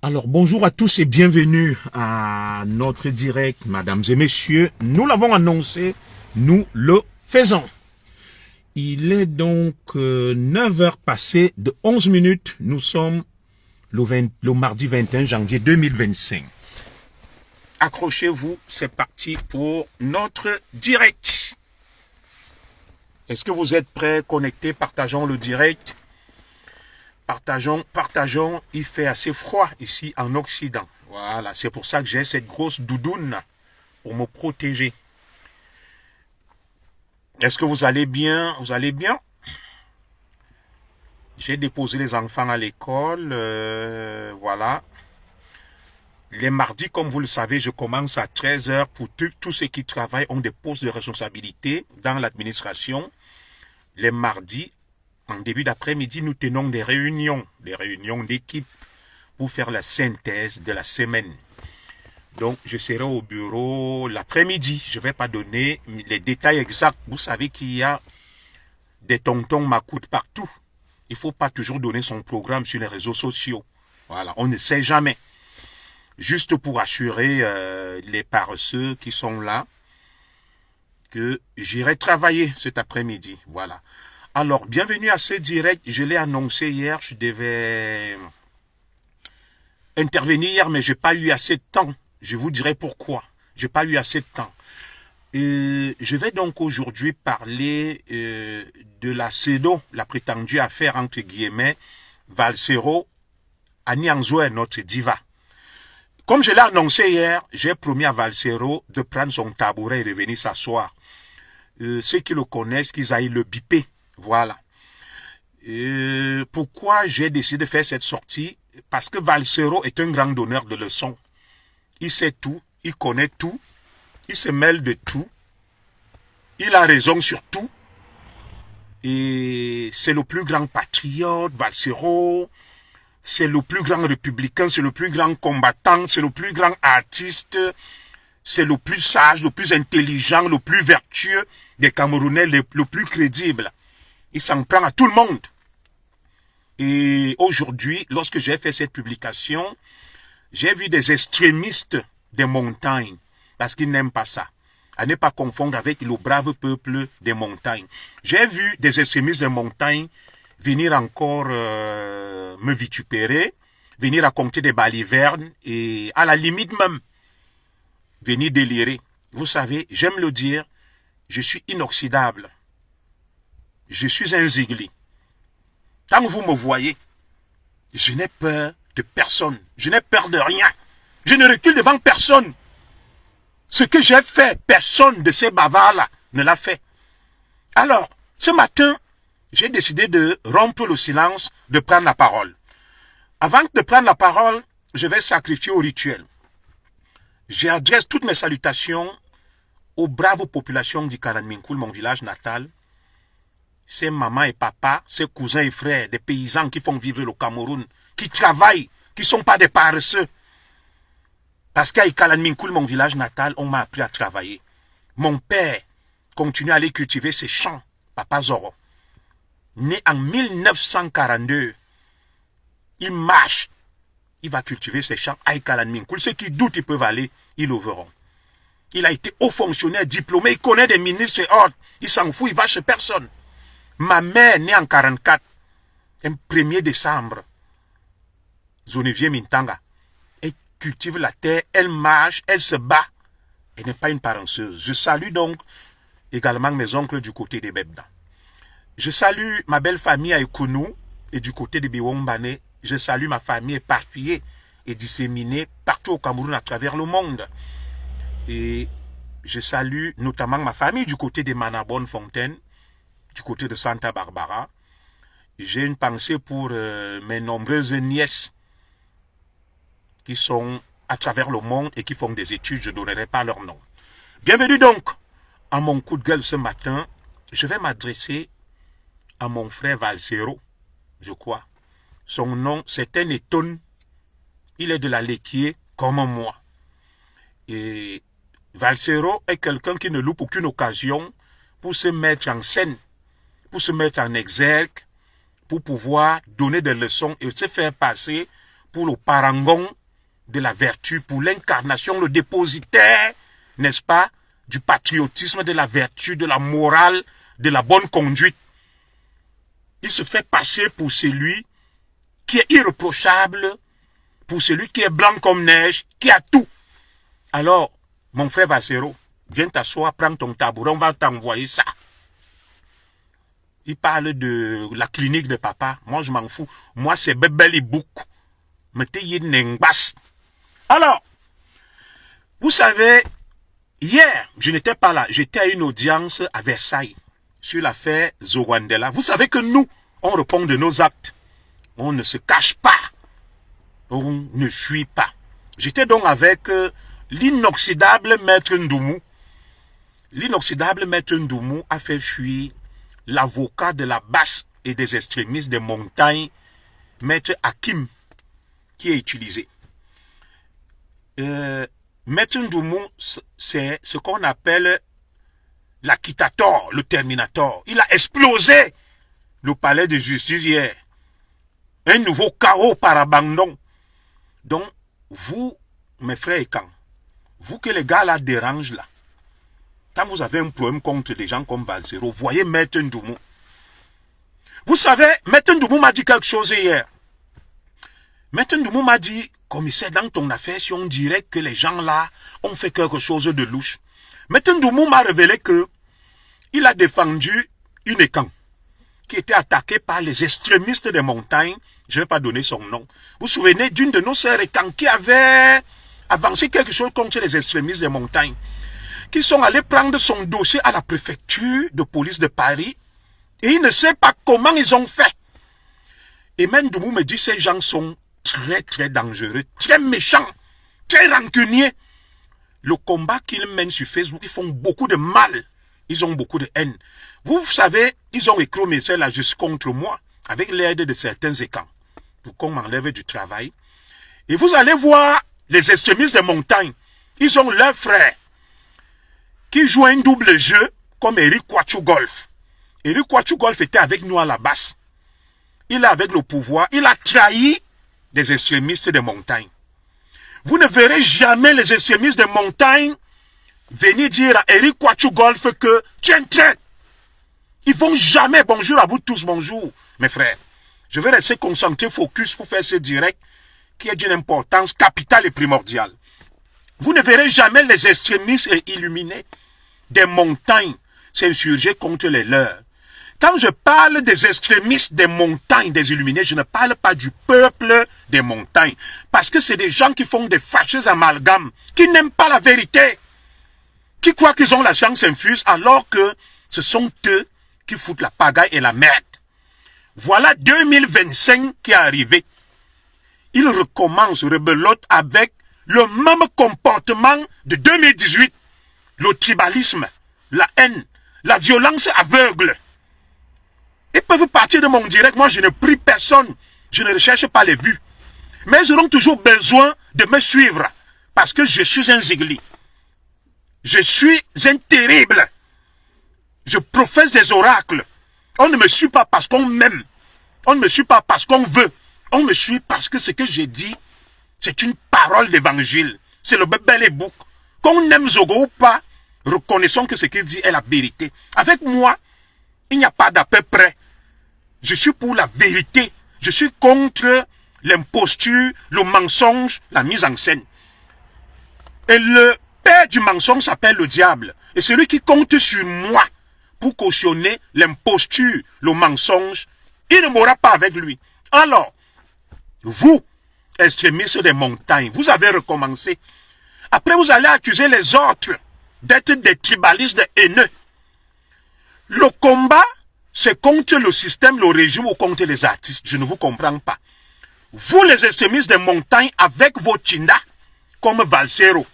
Alors bonjour à tous et bienvenue à notre direct, mesdames et messieurs. Nous l'avons annoncé, nous le faisons. Il est donc 9 heures passées de 11 minutes. Nous sommes le mardi 21 janvier 2025. Accrochez-vous, c'est parti pour notre direct. Est-ce que vous êtes prêts, connectés? Partageons le direct. Partageons, il fait assez froid ici en Occident. Voilà, c'est pour ça que j'ai cette grosse doudoune pour me protéger. Est-ce que vous allez bien? Vous allez bien? J'ai déposé les enfants à l'école, voilà. Les mardis, comme vous le savez, je commence à 13 heures pour tous ceux qui travaillent, ont des postes de responsabilité dans l'administration. Les mardis, en début d'après-midi, nous tenons des réunions d'équipe pour faire la synthèse de la semaine. Donc, je serai au bureau l'après-midi. Je ne vais pas donner les détails exacts. Vous savez qu'il y a des tontons m'accoudent partout. Il ne faut pas toujours donner son programme sur les réseaux sociaux. Voilà, on ne sait jamais. Juste pour assurer les paresseux qui sont là que j'irai travailler cet après-midi. Voilà. Alors, bienvenue à ce direct. Je l'ai annoncé hier, je devais intervenir, mais je n'ai pas eu assez de temps. Je vous dirai pourquoi. Je n'ai pas eu assez de temps. Je vais donc aujourd'hui parler de la CEDO, la prétendue affaire entre guillemets, Valsero, Annie Anzoué, notre diva. Comme je l'ai annoncé hier, j'ai promis à Valsero de prendre son tabouret et de venir s'asseoir. Ceux qui le connaissent, qu'ils aillent le biper. Voilà. Pourquoi j'ai décidé de faire cette sortie? Parce que Valsero est un grand donneur de leçons. Il sait tout, il connaît tout, il se mêle de tout, il a raison sur tout. Et c'est le plus grand patriote, Valsero. C'est le plus grand républicain, c'est le plus grand combattant, c'est le plus grand artiste, c'est le plus sage, le plus intelligent, le plus vertueux des Camerounais, le plus crédible. Il s'en prend à tout le monde. Et aujourd'hui, lorsque j'ai fait cette publication, j'ai vu des extrémistes des montagnes, parce qu'ils n'aiment pas ça. À ne pas confondre avec le brave peuple des montagnes. J'ai vu des extrémistes des montagnes venir encore me vitupérer, venir raconter des balivernes et à la limite même venir délirer. Vous savez, j'aime le dire, je suis inoxydable. Je suis un zigli. Tant que vous me voyez, je n'ai peur de personne. Je n'ai peur de rien. Je ne recule devant personne. Ce que j'ai fait, personne de ces bavards-là ne l'a fait. Alors, ce matin, j'ai décidé de rompre le silence, de prendre la parole. Avant de prendre la parole, je vais sacrifier au rituel. J'adresse toutes mes salutations aux braves populations du Kalanminkoul, mon village natal, ses mamans et papas, ses cousins et frères, des paysans qui font vivre le Cameroun, qui travaillent, qui ne sont pas des paresseux. Parce qu'à Kalanminkoul, mon village natal, on m'a appris à travailler. Mon père continue à aller cultiver ses champs, Papa Zoro. Né en 1942, il marche, il va cultiver ses champs à Kalanminkoul. Ceux qui doutent, ils peuvent aller, ils le verront. Il a été haut fonctionnaire, diplômé, il connaît des ministres et ordres. Il s'en fout, il va chez personne. Ma mère, née en 44, un 1er décembre, Zonevier Mintanga, elle cultive la terre, elle marche, elle se bat. Elle n'est pas une paresseuse. Je salue donc également mes oncles du côté des Bebda. Je salue ma belle famille à Ekounou et du côté de Biwombane. Je salue ma famille éparpillée et disséminée partout au Cameroun à travers le monde. Et je salue notamment ma famille du côté de Manabonne-Fontaine, du côté de Santa Barbara. J'ai une pensée pour mes nombreuses nièces qui sont à travers le monde et qui font des études. Je ne donnerai pas leur nom. Bienvenue donc à mon coup de gueule ce matin. Je vais m'adresser à mon frère Valsero, je crois. Son nom, c'est un étonne. Il est de la Léquier, comme moi. Et Valsero est quelqu'un qui ne loupe aucune occasion pour se mettre en scène, pour se mettre en exergue, pour pouvoir donner des leçons et se faire passer pour le parangon de la vertu, pour l'incarnation, le dépositaire, n'est-ce pas, du patriotisme, de la vertu, de la morale, de la bonne conduite. Il se fait passer pour celui qui est irréprochable, pour celui qui est blanc comme neige, qui a tout. Alors, mon frère Valsero, viens t'asseoir, prends ton tabouret, on va t'envoyer ça. Il parle de la clinique de papa. Moi, je m'en fous. Moi, c'est Bebeli Bouk. Alors, vous savez, hier, je n'étais pas là. J'étais à une audience à Versailles sur l'affaire Zorwandela. Vous savez que nous, on répond de nos actes. On ne se cache pas. On ne fuit pas. J'étais donc avec l'inoxydable maître Ndoumou. L'inoxydable maître Ndoumou a fait fuir l'avocat de la basse et des extrémistes des montagnes, maître Hakim, qui est utilisé. Maître Ndoumou, c'est ce qu'on appelle l'acquittator, le terminator. Il a explosé le palais de justice hier. Un nouveau chaos par abandon. Donc, vous, mes frères et quand, vous que les gars là dérangent là, quand vous avez un problème contre des gens comme Valsero, voyez Maître Ndoumou. Vous savez, Maître Ndoumou m'a dit quelque chose hier. Maître Ndoumou m'a dit, commissaire, dans ton affaire, si on dirait que les gens là ont fait quelque chose de louche. Maître Ndoumou m'a révélé que il a défendu une écran qui était attaquée par les extrémistes des montagnes. Je ne vais pas donner son nom. Vous vous souvenez d'une de nos sœurs écans qui avait avancé quelque chose contre les extrémistes des montagnes, qui sont allés prendre son dossier à la préfecture de police de Paris, et il ne sait pas comment ils ont fait. Et même Ndoumou me dit, ces gens sont très très dangereux, très méchants, très rancuniers. Le combat qu'ils mènent sur Facebook, ils font beaucoup de mal, ils ont beaucoup de haine. Vous savez, ils ont écrit au ministère de la Justice contre moi, avec l'aide de certains écans, pour qu'on m'enlève du travail. Et vous allez voir les extrémistes des montagnes, ils ont leurs frères, qui joue un double jeu comme Eric Kouachou Golf. Eric Kouachou Golf était avec nous à la base. Il est avec le pouvoir. Il a trahi des extrémistes des montagnes. Vous ne verrez jamais les extrémistes des montagnes venir dire à Eric Kouachou Golf que tu es un traître. Ils vont jamais. Bonjour à vous tous, bonjour mes frères. Je vais rester concentré, focus pour faire ce direct qui est d'une importance capitale et primordiale. Vous ne verrez jamais les extrémistes illuminés des montagnes s'insurger contre les leurs. Quand je parle des extrémistes des montagnes, des illuminés, je ne parle pas du peuple des montagnes. Parce que c'est des gens qui font des fâcheux amalgames, qui n'aiment pas la vérité, qui croient qu'ils ont la science infuse, alors que ce sont eux qui foutent la pagaille et la merde. Voilà 2025 qui est arrivé. Ils recommencent, rebelote avec le même comportement de 2018. Le tribalisme, la haine, la violence aveugle. Ils peuvent partir de mon direct. Moi, je ne prie personne. Je ne recherche pas les vues. Mais ils auront toujours besoin de me suivre. Parce que je suis un zigli. Je suis un terrible. Je professe des oracles. On ne me suit pas parce qu'on m'aime. On ne me suit pas parce qu'on veut. On me suit parce que ce que j'ai dit, c'est une parole d'évangile. C'est le bébé bouc. Qu'on aime Zogo ou pas, reconnaissons que ce qu'il dit est la vérité. Avec moi, il n'y a pas d'à peu près. Je suis pour la vérité. Je suis contre l'imposture, le mensonge, la mise en scène. Et le père du mensonge s'appelle le diable. Et celui qui compte sur moi pour cautionner l'imposture, le mensonge, il ne m'aura pas avec lui. Alors, vous, extrémistes des montagnes, vous avez recommencé. Après, vous allez accuser les autres d'être des tribalistes, des haineux. Le combat, c'est contre le système, le régime ou contre les artistes. Je ne vous comprends pas. Vous, les extrémistes des montagnes, avec vos chindas, comme Valsero,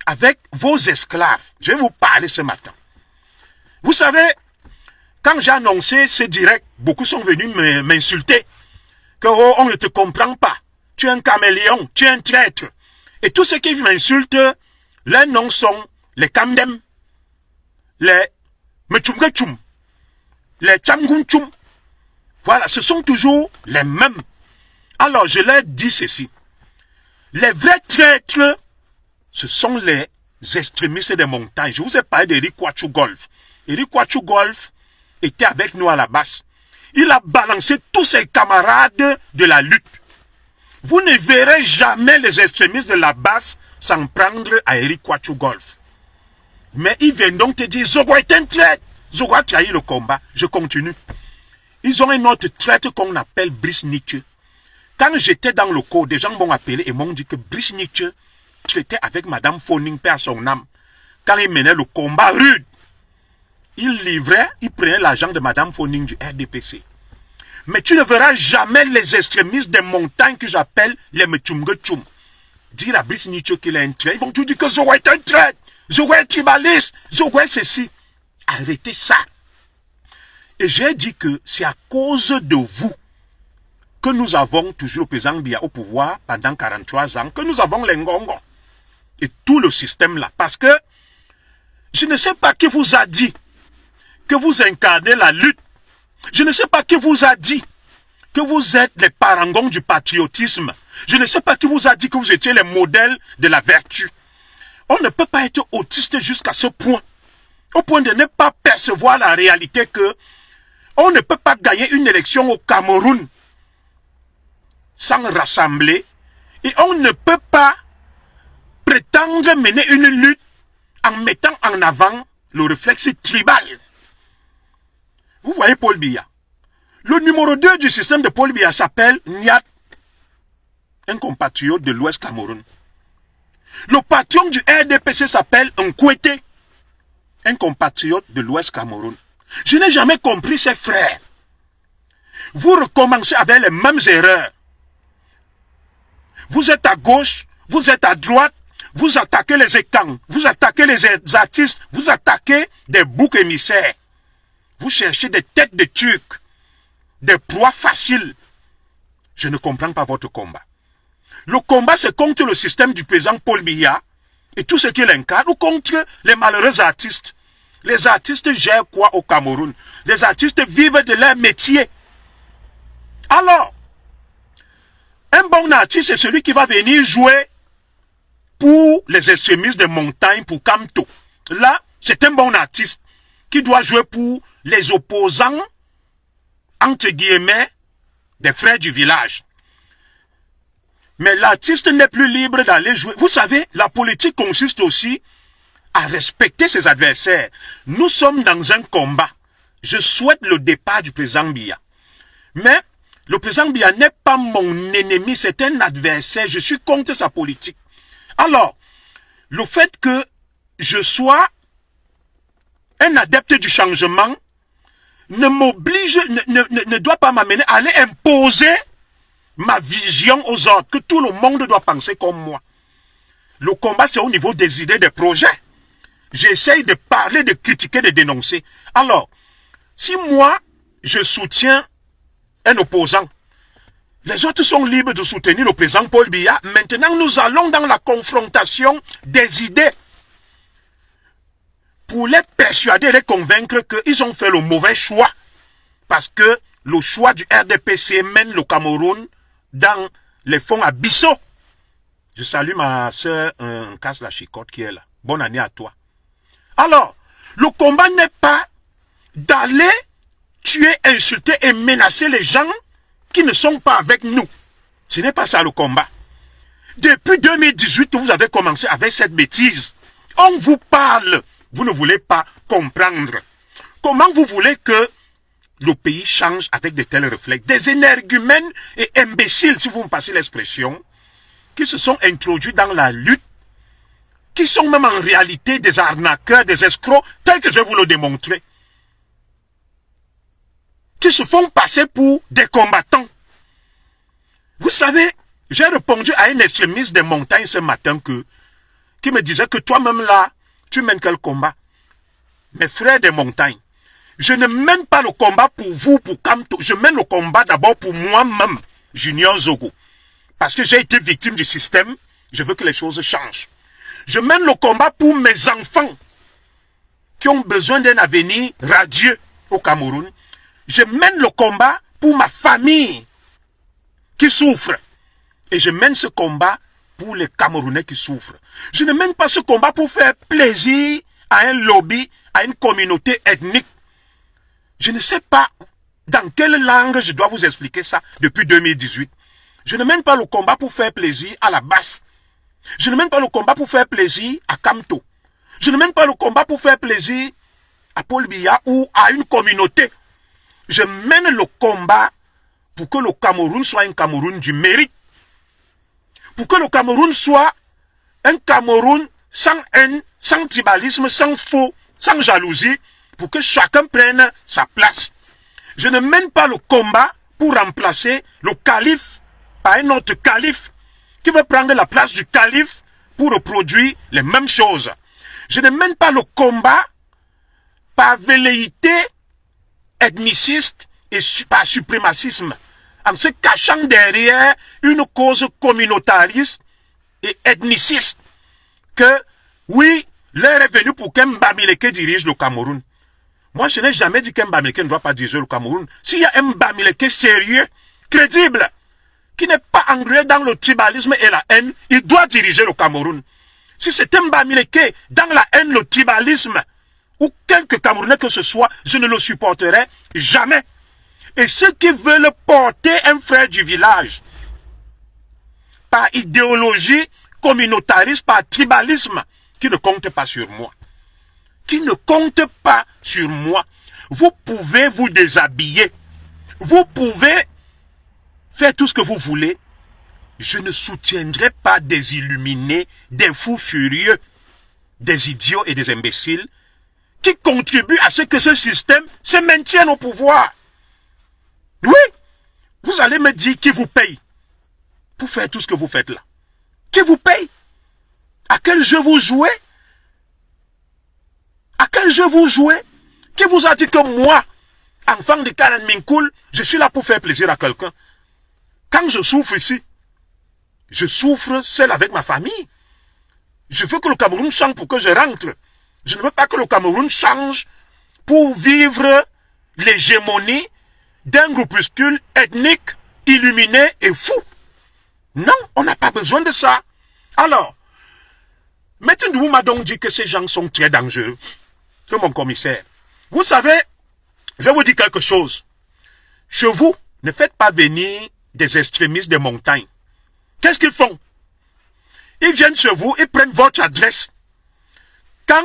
avec vos esclaves, je vais vous parler ce matin. Vous savez, quand j'ai annoncé ce direct, beaucoup sont venus m'insulter. Que oh, on ne te comprend pas. Tu es un caméléon, tu es un traître. Et tous ceux qui m'insultent, leurs noms sont les Kamdem, les Mechumgechum, les Chamgunchum. Voilà, ce sont toujours les mêmes. Alors, je leur dis ceci. Les vrais traîtres, ce sont les extrémistes des montagnes. Je vous ai parlé d'Eric Kwachu Golf. Eric Kwachu Golf était avec nous à la base. Il a balancé tous ses camarades de la lutte. Vous ne verrez jamais les extrémistes de la base s'en prendre à Eric Kwachu Golf. Mais ils viennent donc te dire, Zogo est un traître. Zogo a trahi le combat. Je continue. Ils ont un autre traître qu'on appelle Brice Nietzsche. Quand j'étais dans le cours, des gens m'ont appelé et m'ont dit que Brice Nietzsche traitait avec Madame Foning, père son âme. Quand il menait le combat rude, il livrait, il prenait l'argent de Madame Foning du RDPC. Mais tu ne verras jamais les extrémistes des montagnes que j'appelle les Mechumgechum dire à Brice Nietzsche qu'il est un traître. Ils vont tout dire que Zogo est un traître, Zogo est tribaliste, Zogo est ceci. Arrêtez ça. Et j'ai dit que c'est à cause de vous que nous avons toujours le président Biya au pouvoir pendant 43 ans, que nous avons les Ngongo et tout le système là. Parce que je ne sais pas qui vous a dit que vous incarnez la lutte. Je ne sais pas qui vous a dit que vous êtes les parangons du patriotisme. Je ne sais pas qui vous a dit que vous étiez les modèles de la vertu. On ne peut pas être autiste jusqu'à ce point. Au point de ne pas percevoir la réalité que on ne peut pas gagner une élection au Cameroun sans rassembler, et on ne peut pas prétendre mener une lutte en mettant en avant le réflexe tribal. Vous voyez Paul Biya. Le numéro 2 du système de Paul Biya s'appelle Niat, un compatriote de l'Ouest Cameroun. Le patron du RDPC s'appelle Nkwete, un compatriote de l'Ouest Cameroun. Je n'ai jamais compris ces frères. Vous recommencez avec les mêmes erreurs. Vous êtes à gauche, vous êtes à droite, vous attaquez les étangs, vous attaquez les artistes, vous attaquez des boucs émissaires. Vous cherchez des têtes de Turcs, des proies faciles. Je ne comprends pas votre combat. Le combat, c'est contre le système du président Paul Biya et tout ce qu'il incarne, ou contre les malheureux artistes. Les artistes gèrent quoi au Cameroun? Les artistes vivent de leur métier. Alors, un bon artiste, c'est celui qui va venir jouer pour les extrémistes de montagne, pour Kamto. Là, c'est un bon artiste qui doit jouer pour les opposants, entre guillemets, des frères du village. Mais l'artiste n'est plus libre d'aller jouer. Vous savez, la politique consiste aussi à respecter ses adversaires. Nous sommes dans un combat. Je souhaite le départ du président Biya. Mais le président Biya n'est pas mon ennemi, c'est un adversaire. Je suis contre sa politique. Alors, le fait que je sois un adepte du changement ne m'oblige, ne doit pas m'amener à aller imposer ma vision aux autres, que tout le monde doit penser comme moi. Le combat, c'est au niveau des idées, des projets. J'essaye de parler, de critiquer, de dénoncer. Alors, si moi, je soutiens un opposant, les autres sont libres de soutenir le président Paul Biya. Maintenant, nous allons dans la confrontation des idées pour les persuader et les convaincre qu'ils ont fait le mauvais choix. Parce que le choix du RDPC mène le Cameroun dans les fonds abyssaux. Je salue ma soeur Casse la Chicotte qui est là. Bonne année à toi. Alors, le combat n'est pas d'aller tuer, insulter et menacer les gens qui ne sont pas avec nous. Ce n'est pas ça le combat. Depuis 2018, vous avez commencé avec cette bêtise. On vous parle, vous ne voulez pas comprendre. Comment vous voulez que le pays change avec de tels réflexes? Des énergumènes et imbéciles, si vous me passez l'expression, qui se sont introduits dans la lutte, qui sont même en réalité des arnaqueurs, des escrocs, tels que je vais vous le démontrer, qui se font passer pour des combattants. Vous savez, j'ai répondu à un extrémiste des montagnes ce matin qui me disait que toi-même là, tu mènes quel combat? Mes frères des montagnes, je ne mène pas le combat pour vous, pour Kamto, je mène le combat d'abord pour moi-même, Junior Zogo. Parce que j'ai été victime du système, je veux que les choses changent. Je mène le combat pour mes enfants qui ont besoin d'un avenir radieux au Cameroun. Je mène le combat pour ma famille qui souffrent. Et je mène ce combat pour les Camerounais qui souffrent. Je ne mène pas ce combat pour faire plaisir à un lobby, à une communauté ethnique. Je ne sais pas dans quelle langue je dois vous expliquer ça depuis 2018. Je ne mène pas le combat pour faire plaisir à la basse. Je ne mène pas le combat pour faire plaisir à Kamto. Je ne mène pas le combat pour faire plaisir à Paul Biya ou à une communauté. Je mène le combat pour que le Cameroun soit un Cameroun du mérite. Pour que le Cameroun soit un Cameroun sans haine, sans tribalisme, sans faux, sans jalousie, pour que chacun prenne sa place. Je ne mène pas le combat pour remplacer le calife par un autre calife qui veut prendre la place du calife pour reproduire les mêmes choses. Je ne mène pas le combat par velléité ethniciste et par suprémacisme, en se cachant derrière une cause communautariste et ethniciste, que oui, l'heure est venue pour qu'Mbamileke dirige le Cameroun. Moi, je n'ai jamais dit qu'Mbamileke ne doit pas diriger le Cameroun. S'il y a un Mbamileke sérieux, crédible, qui n'est pas englué dans le tribalisme et la haine, il doit diriger le Cameroun. Si c'est un Mbamileke dans la haine, le tribalisme, ou quelque Camerounais que ce soit, je ne le supporterai jamais. Et ceux qui veulent porter un frère du village, par idéologie communautariste, par tribalisme, qui ne compte pas sur moi. Qui ne compte pas sur moi. Vous pouvez vous déshabiller. Vous pouvez faire tout ce que vous voulez. Je ne soutiendrai pas des illuminés, des fous furieux, des idiots et des imbéciles qui contribuent à ce que ce système se maintienne au pouvoir. Oui, vous allez me dire qui vous paye pour faire tout ce que vous faites là. Qui vous paye? À quel jeu vous jouez? À quel jeu vous jouez? Qui vous a dit que moi, enfant de Karan Minkoul, je suis là pour faire plaisir à quelqu'un? Quand je souffre ici, je souffre seul avec ma famille. Je veux que le Cameroun change pour que je rentre. Je ne veux pas que le Cameroun change pour vivre l'hégémonie d'un groupuscule ethnique, illuminé et fou. Non, on n'a pas besoin de ça. Alors, Maître Ndoumou m'a donc dit que ces gens sont très dangereux. C'est mon commissaire. Vous savez, je vais vous dire quelque chose. Chez vous, ne faites pas venir des extrémistes des montagnes. Qu'est-ce qu'ils font? Ils viennent chez vous, ils prennent votre adresse. Quand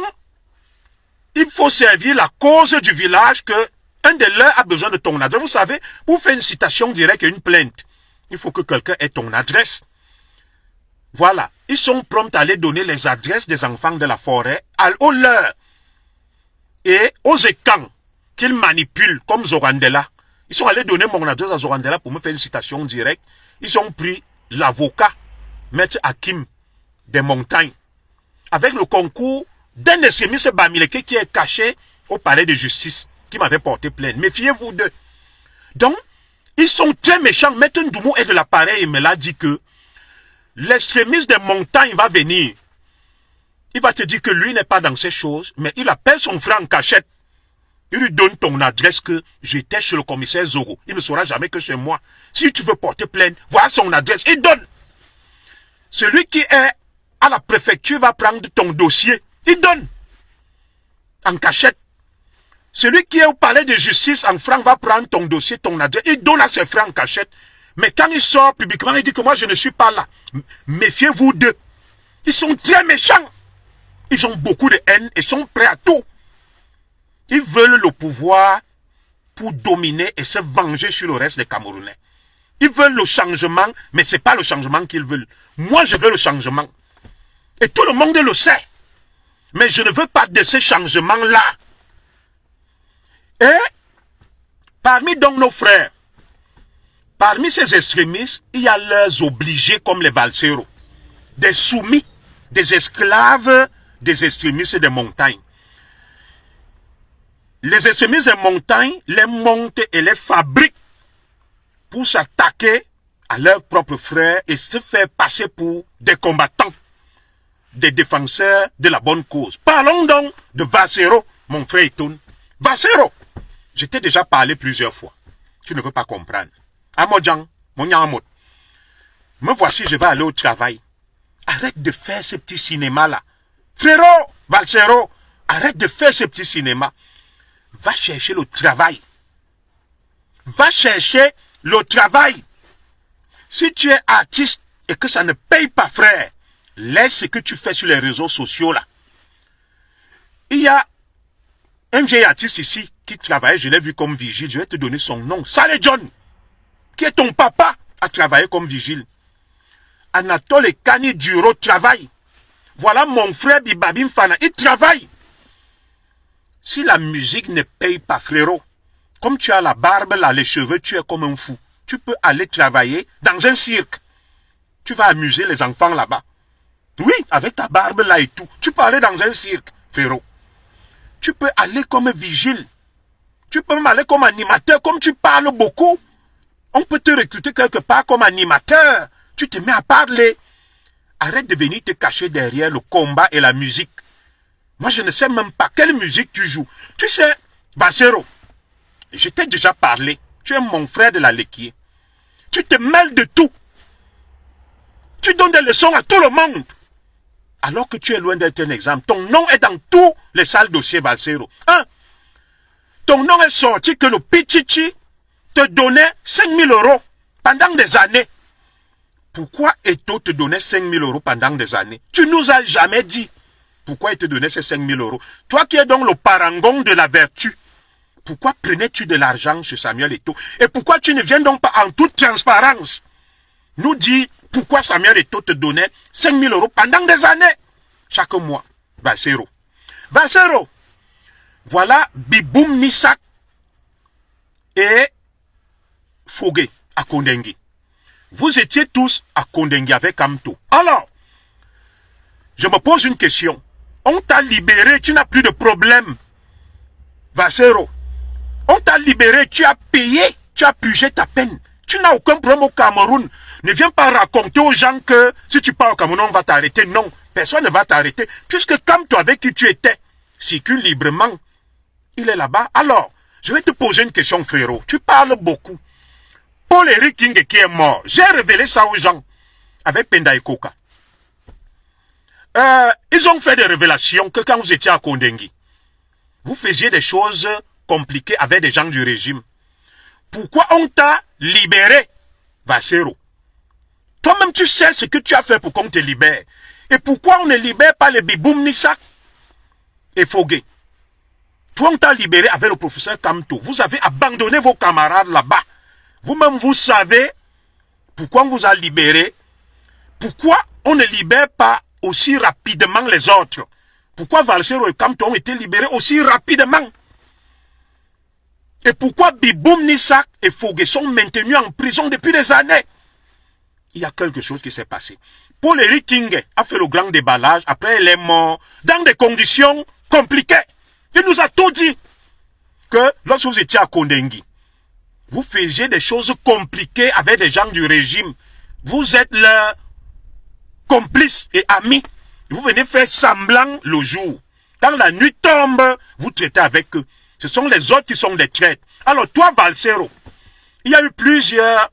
il faut servir la cause du village, que un de leurs a besoin de ton adresse. Vous savez, pour faire une citation directe et une plainte, il faut que quelqu'un ait ton adresse. Voilà. Ils sont prompts à aller donner les adresses des enfants de la forêt aux leurs et aux écans qu'ils manipulent comme Zorandela. Ils sont allés donner mon adresse à Zorandela pour me faire une citation directe. Ils ont pris l'avocat, Maître Hakim des montagnes, avec le concours d'un extrémiste Bamileke qui est caché au palais de justice, qui m'avait porté plainte. Méfiez-vous d'eux. Donc, ils sont très méchants. Maître Ndoumou est de l'appareil, il me l'a dit que l'extrémiste des montagnes va venir. Il va te dire que lui n'est pas dans ces choses, mais il appelle son frère en cachette. Il lui donne ton adresse que j'étais chez le commissaire Zoro. Il ne saura jamais que chez moi. Si tu veux porter plainte, voilà son adresse. Il donne. Celui qui est à la préfecture va prendre ton dossier. Il donne. En cachette. Celui qui est au palais de justice en franc va prendre ton dossier, ton adresse. Il donne à ses frères en cachette. Mais quand il sort publiquement, il dit que moi je ne suis pas là. Méfiez-vous d'eux. Ils sont très méchants. Ils ont beaucoup de haine et sont prêts à tout. Ils veulent le pouvoir pour dominer et se venger sur le reste des Camerounais. Ils veulent le changement, mais ce n'est pas le changement qu'ils veulent. Moi, je veux le changement. Et tout le monde le sait. Mais je ne veux pas de ce changement-là. Et parmi donc nos frères, parmi ces extrémistes, il y a leurs obligés comme les Valseros, des soumis, des esclaves, des extrémistes des montagnes. Les extrémistes des montagnes les montent et les fabriquent pour s'attaquer à leurs propres frères et se faire passer pour des combattants, des défenseurs de la bonne cause. Parlons donc de Valsero, mon frère Itoun. Valsero, je t'ai déjà parlé plusieurs fois. Tu ne veux pas comprendre. Amodjan, mon Yamot. Me voici, je vais aller au travail. Arrête de faire ce petit cinéma-là. Frérot, Valsero, arrête de faire ce petit cinéma. Va chercher le travail. Va chercher le travail. Si tu es artiste et que ça ne paye pas, frère, laisse ce que tu fais sur les réseaux sociaux là. Il y a un vieil artiste ici qui travaille, je l'ai vu comme vigile, je vais te donner son nom. Saleh John, qui est ton papa, a travaillé comme vigile. Anatole Kani Duro travaille. Voilà mon frère Bibabim Fana, il travaille. Si la musique ne paye pas, frérot, comme tu as la barbe là, les cheveux, tu es comme un fou. Tu peux aller travailler dans un cirque. Tu vas amuser les enfants là-bas. Oui, avec ta barbe là et tout. Tu peux aller dans un cirque, frérot. Tu peux aller comme vigile. Tu peux même aller comme animateur, comme tu parles beaucoup. On peut te recruter quelque part comme animateur. Tu te mets à parler. Arrête de venir te cacher derrière le combat et la musique. Moi, je ne sais même pas quelle musique tu joues. Tu sais, Basero, je t'ai déjà parlé. Tu es mon frère de la Lequier. Tu te mêles de tout. Tu donnes des leçons à tout le monde. Alors que tu es loin d'être un exemple. Ton nom est dans tous les sales dossiers, Basero. Hein? Ton nom est sorti que le Pichichi te donnait 5 000 € pendant des années. Pourquoi Eto te donnait 5 000 € pendant des années? Tu nous as jamais dit pourquoi il te donnait ces 5 000 €. Toi qui es donc le parangon de la vertu, pourquoi prenais-tu de l'argent chez Samuel Eto? Et pourquoi tu ne viens donc pas en toute transparence nous dire pourquoi Samuel Eto te donnait 5 000 € pendant des années, chaque mois? Basero. Basero. Voilà Biboum Nisak et Fogué à Kondengi. Vous étiez tous à Kondengi avec Amto. Alors, je me pose une question. On t'a libéré, tu n'as plus de problème. Vasero. On t'a libéré, tu as payé, tu as purgé ta peine. Tu n'as aucun problème au Cameroun. Ne viens pas raconter aux gens que si tu pars au Cameroun, on va t'arrêter. Non, personne ne va t'arrêter. Puisque Kamto avec qui tu étais circule librement. Il est là-bas. Alors, je vais te poser une question, frérot. Tu parles beaucoup. Paul-Éric King qui est mort. J'ai révélé ça aux gens avec Penda et Koka. Ils ont fait des révélations que quand vous étiez à Kondengi, vous faisiez des choses compliquées avec des gens du régime. Pourquoi on t'a libéré, Vasero? Toi-même, tu sais ce que tu as fait pour qu'on te libère. Et pourquoi on ne libère pas les Biboum Nisak et Fogué? Toi, on t'a libéré avec le professeur Kamto. Vous avez abandonné vos camarades là-bas. Vous-même, vous savez pourquoi on vous a libéré. Pourquoi on ne libère pas aussi rapidement les autres? Pourquoi Valsero et Kamto ont été libérés aussi rapidement? Et pourquoi Biboum Nisak et Fogué sont maintenus en prison depuis des années? Il y a quelque chose qui s'est passé. Paul-Éric King a fait le grand déballage. Après, il est mort dans des conditions compliquées. Il nous a tout dit. Que lorsque vous étiez à Kondengi, vous faisiez des choses compliquées avec des gens du régime. Vous êtes leurs complices et amis. Vous venez faire semblant le jour. Quand la nuit tombe, vous traitez avec eux. Ce sont les autres qui sont des traîtres. Alors toi, Valsero, il y a eu plusieurs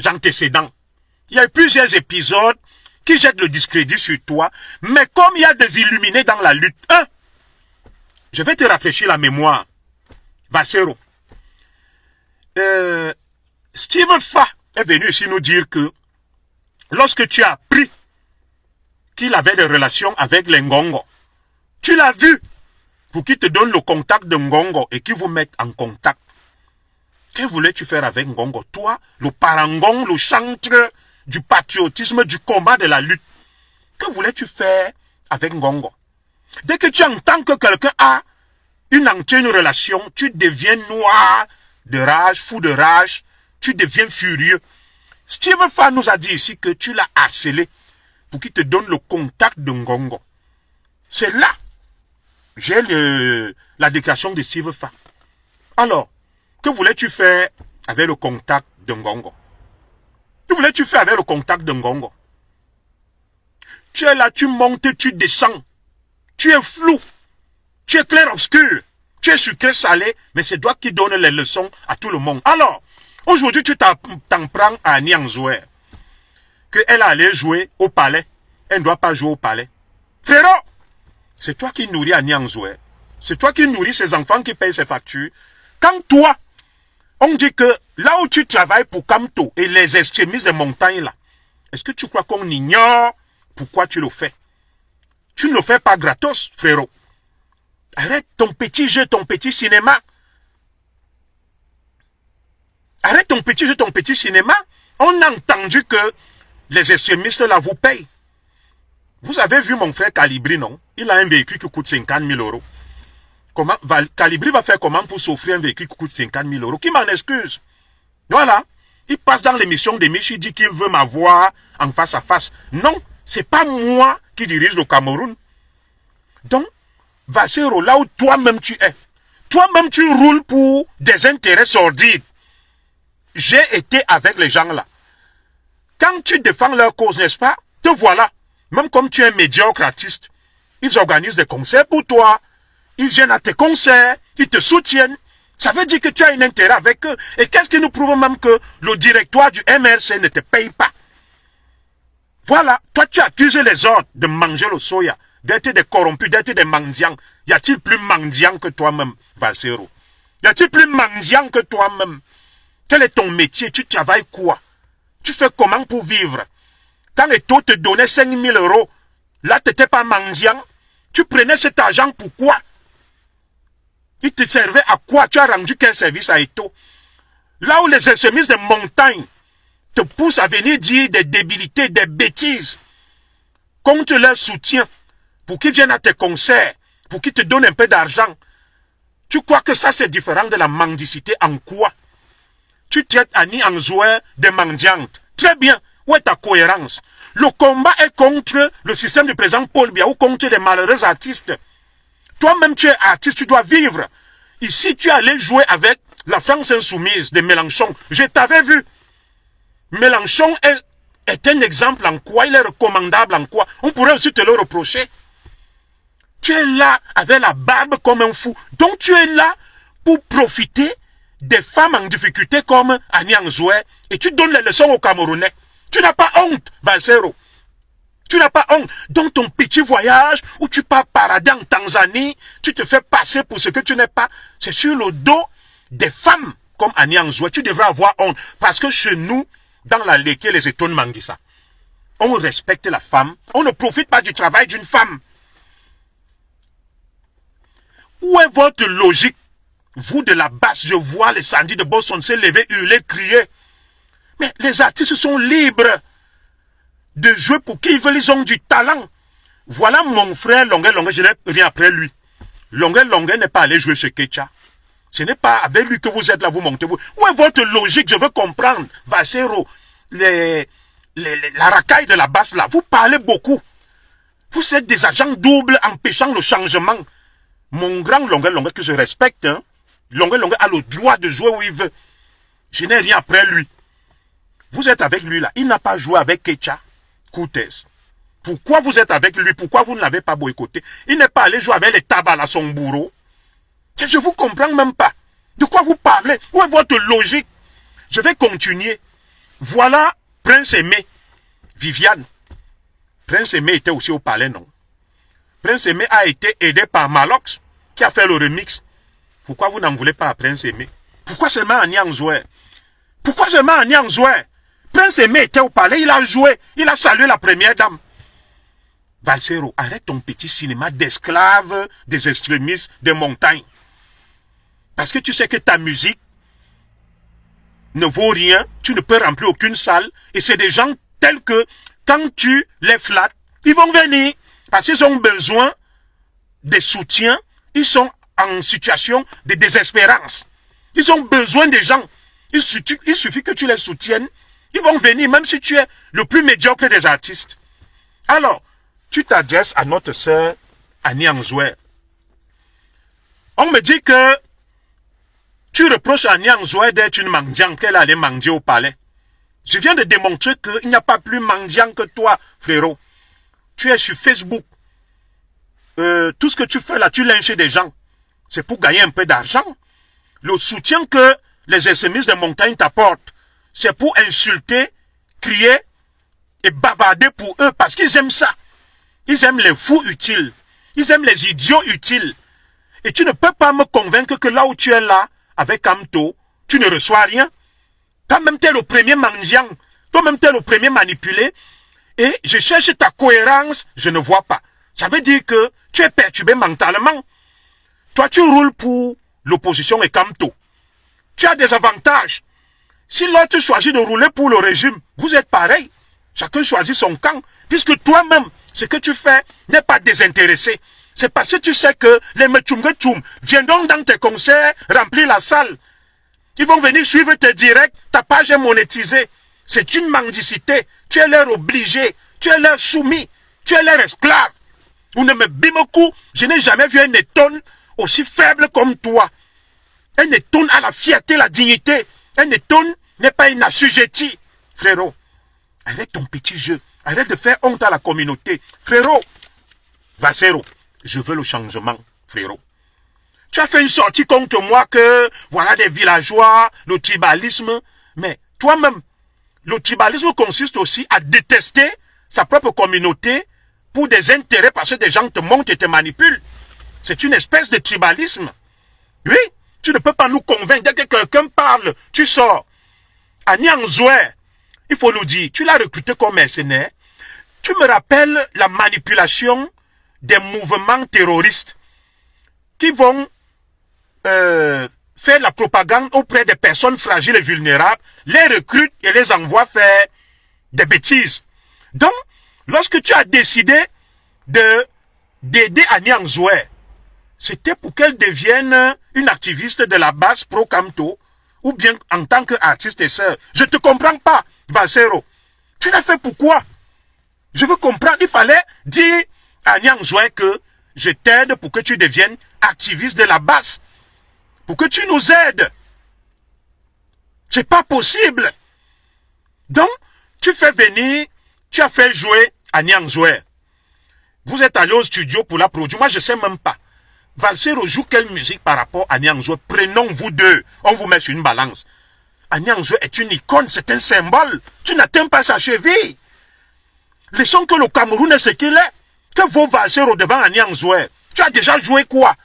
antécédents. Il y a eu plusieurs épisodes qui jettent le discrédit sur toi. Mais comme il y a des illuminés dans la lutte, je vais te rafraîchir la mémoire. Valsero. Steve Fa est venu ici nous dire que lorsque tu as appris qu'il avait des relations avec les Ngongo, tu l'as vu pour qu'il te donne le contact de Ngongo et qu'il vous mette en contact. Que voulais-tu faire avec Ngongo? Toi, le parangon, le chantre du patriotisme, du combat, de la lutte. Que voulais-tu faire avec Ngongo? Dès que tu entends que quelqu'un a une relation, tu deviens noir de rage, fou de rage, tu deviens furieux. Steve Fa nous a dit ici que tu l'as harcelé pour qu'il te donne le contact de Ngongo. C'est là. J'ai la déclaration de Steve Fa. Alors, que voulais-tu faire avec le contact de Ngongo? Que voulais-tu faire avec le contact de Ngongo? Tu es là, tu montes, tu descends. Tu es flou. Tu es clair-obscur. Tu es sucré-salé, mais c'est toi qui donnes les leçons à tout le monde. Alors, aujourd'hui, tu t'en prends à Nianzouer. qu'elle allait jouer au palais. Elle ne doit pas jouer au palais. Frérot, c'est toi qui nourris Annie Nzoué. C'est toi qui nourris ses enfants qui payent ses factures. Quand toi, on dit que là où tu travailles pour Kamto et les extrémistes des montagnes là, est-ce que tu crois qu'on ignore pourquoi tu le fais? Tu ne le fais pas gratos, frérot. Arrête ton petit jeu, ton petit cinéma. Arrête ton petit jeu, ton petit cinéma. On a entendu que les extrémistes là vous payent. Vous avez vu mon frère Calibri, non? Il a un véhicule qui coûte 50 000 euros. Comment, Calibri va faire comment pour s'offrir un véhicule qui coûte 50 000 euros? Qui m'en excuse? Voilà. Il passe dans l'émission de Michi, il dit qu'il veut m'avoir en face à face. Non, c'est pas moi qui dirige le Cameroun. Donc, Valsero, là où toi-même tu es, toi-même tu roules pour des intérêts sordides. J'ai été avec les gens là. Quand tu défends leur cause, n'est-ce pas? Te voilà. Même comme tu es médiocre artiste, ils organisent des concerts pour toi. Ils viennent à tes concerts, ils te soutiennent. Ça veut dire que tu as un intérêt avec eux. Et qu'est-ce qui nous prouve même que le directoire du MRC ne te paye pas? Voilà, toi tu accuses les autres de manger le soya, d'être des corrompus, d'être des mendiants. Y a-t-il plus mendiant que toi-même, Valsero? Y a-t-il plus mendiant que toi-même? Quel est ton métier? Tu travailles quoi? Tu fais comment pour vivre? Quand Eto te donnait 5 000 euros, là tu n'étais pas mendiant. Tu prenais cet argent pour quoi? Il te servait à quoi? Tu as rendu quel service à Eto? Là où les extrémistes des montagnes te poussent à venir dire des débilités, des bêtises contre leur soutien, pour qu'ils viennent à tes concerts, pour qu'ils te donnent un peu d'argent. Tu crois que ça c'est différent de la mendicité en quoi? Tu traites Annie Nzoué de mendiante. Très bien. Où est ta cohérence? Le combat est contre le système du président Paul Biya ou contre les malheureux artistes. Toi-même, tu es artiste, tu dois vivre. Ici, tu es allé jouer avec la France insoumise de Mélenchon. Je t'avais vu. Mélenchon est un exemple en quoi? Il est recommandable en quoi? On pourrait aussi te le reprocher. Tu es là avec la barbe comme un fou. Donc, tu es là pour profiter des femmes en difficulté comme Annie Nzoué et tu donnes les leçons aux Camerounais. Tu n'as pas honte, Valsero. Tu n'as pas honte. Dans ton petit voyage où tu pars parader en Tanzanie, tu te fais passer pour ce que tu n'es pas. C'est sur le dos des femmes comme Annie Nzoué. Tu devrais avoir honte. Parce que chez nous, dans la Léké, les étoiles Manguissa, on respecte la femme. On ne profite pas du travail d'une femme. Où est votre logique? Vous de la basse, je vois les Sandy de Boston se lever, hurler, crier. Mais les artistes sont libres de jouer pour qui ils veulent, ils ont du talent. Voilà mon frère Longuet, je n'ai rien après lui. Longuet n'est pas allé jouer chez Kecha. Ce n'est pas avec lui que vous êtes là, vous montez. Où est votre logique? Je veux comprendre. Valsero, la racaille de la basse là, vous parlez beaucoup. Vous êtes des agents doubles empêchant le changement. Mon grand Longuet que je respecte, hein, Longuet a le droit de jouer où il veut. Je n'ai rien après lui. Vous êtes avec lui là. Il n'a pas joué avec Kecha Koutes. Pourquoi vous êtes avec lui? Pourquoi vous ne l'avez pas boycotté? Il n'est pas allé jouer avec les tabas à son bourreau. Je vous comprends même pas. De quoi vous parlez? Où est votre logique? Je vais continuer. Voilà Prince Aimé. Viviane. Prince Aimé était aussi au palais, non? Prince Aimé a été aidé par Malox qui a fait le remix. Pourquoi vous n'en voulez pas à Prince Aimé? Pourquoi seulement Annie Nzoué? Pourquoi seulement Annie Nzoué? Prince Aimé était au palais, il a joué, il a salué la première dame. Valsero, arrête ton petit cinéma d'esclaves, des extrémistes, des montagnes. Parce que tu sais que ta musique ne vaut rien, tu ne peux remplir aucune salle, et c'est des gens tels que, quand tu les flattes, ils vont venir, parce qu'ils ont besoin de soutien, ils sont en situation de désespérance. Ils ont besoin des gens. Il suffit que tu les soutiennes. Ils vont venir, même si tu es le plus médiocre des artistes. Alors, tu t'adresses à notre sœur Annie Nzoué. On me dit que tu reproches à Annie Nzoué d'être une mendiante, qu'elle allait mendier au palais. Je viens de démontrer qu'il n'y a pas plus mendiant que toi, frérot. Tu es sur Facebook. Tout ce que tu fais là, tu lynches des gens. C'est pour gagner un peu d'argent. Le soutien que les extrémistes des montagnes t'apportent, c'est pour insulter, crier et bavarder pour eux parce qu'ils aiment ça. Ils aiment les fous utiles. Ils aiment les idiots utiles. Et tu ne peux pas me convaincre que là où tu es là, avec Kamto, tu ne reçois rien. Toi-même, tu es le premier mendiant. Toi-même, tu es le premier manipulé. Et je cherche ta cohérence, je ne vois pas. Ça veut dire que tu es perturbé mentalement. Toi, tu roules pour l'opposition et Kamto. Tu as des avantages. Si l'autre choisit de rouler pour le régime, vous êtes pareil. Chacun choisit son camp. Puisque toi-même, ce que tu fais n'est pas désintéressé. C'est parce que tu sais que les Metchumgetchum viendront dans tes concerts remplir la salle. Ils vont venir suivre tes directs, ta page est monétisée. C'est une mendicité. Tu es leur obligé, tu es leur soumis, tu es leur esclave. Vous ne me Bimoku, je n'ai jamais vu un étonne aussi faible comme toi. Un étonne a la fierté, la dignité. Un étonne n'est pas une assujettie. Frérot, arrête ton petit jeu. Arrête de faire honte à la communauté. Frérot, Valsero, je veux le changement, frérot. Tu as fait une sortie contre moi que, voilà, des villageois, le tribalisme. Mais toi-même, le tribalisme consiste aussi à détester sa propre communauté pour des intérêts parce que des gens te montent et te manipulent. C'est une espèce de tribalisme. Oui, tu ne peux pas nous convaincre. Dès que quelqu'un parle, tu sors. Agnang Zouer, il faut nous dire, tu l'as recruté comme mercenaire. Tu me rappelles la manipulation des mouvements terroristes qui vont faire la propagande auprès des personnes fragiles et vulnérables, les recrutent et les envoient faire des bêtises. Donc, lorsque tu as décidé d'aider Agnang Zouer, c'était pour qu'elle devienne une activiste de la base pro-Kamto, ou bien en tant qu'artiste et sœur. Je ne te comprends pas, Valsero. Tu l'as fait pourquoi? Je veux comprendre. Il fallait dire à Agnang Zouer que je t'aide pour que tu deviennes activiste de la base. Pour que tu nous aides. C'est pas possible. Donc, tu fais venir, tu as fait jouer Agnang Zouer. Vous êtes allé au studio pour la produire. Moi, je ne sais même pas. Valsero joue quelle musique par rapport à Agnang Zouer? Prenons vous deux. On vous met sur une balance. Agnang Zouer est une icône, c'est un symbole. Tu n'atteins pas sa cheville. Laissons que le Cameroun est ce qu'il est. Que vaut Valsero devant Agnang Zouer? Tu as déjà joué quoi?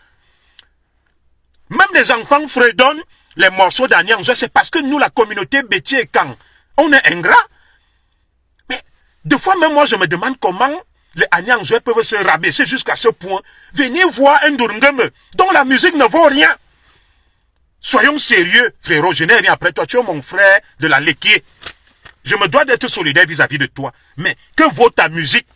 Même les enfants fredonnent les morceaux d'Agnang Zouer. C'est parce que nous, la communauté Bétier et Kang, on est ingrats. Mais des fois, même moi, je me demande comment les Agnang Zouer peuvent se rabaisser jusqu'à ce point. Venez voir un Dourngeme dont la musique ne vaut rien. Soyons sérieux, frérot. Je n'ai rien après toi. Tu es mon frère de la Léquier. Je me dois d'être solidaire vis-à-vis de toi. Mais que vaut ta musique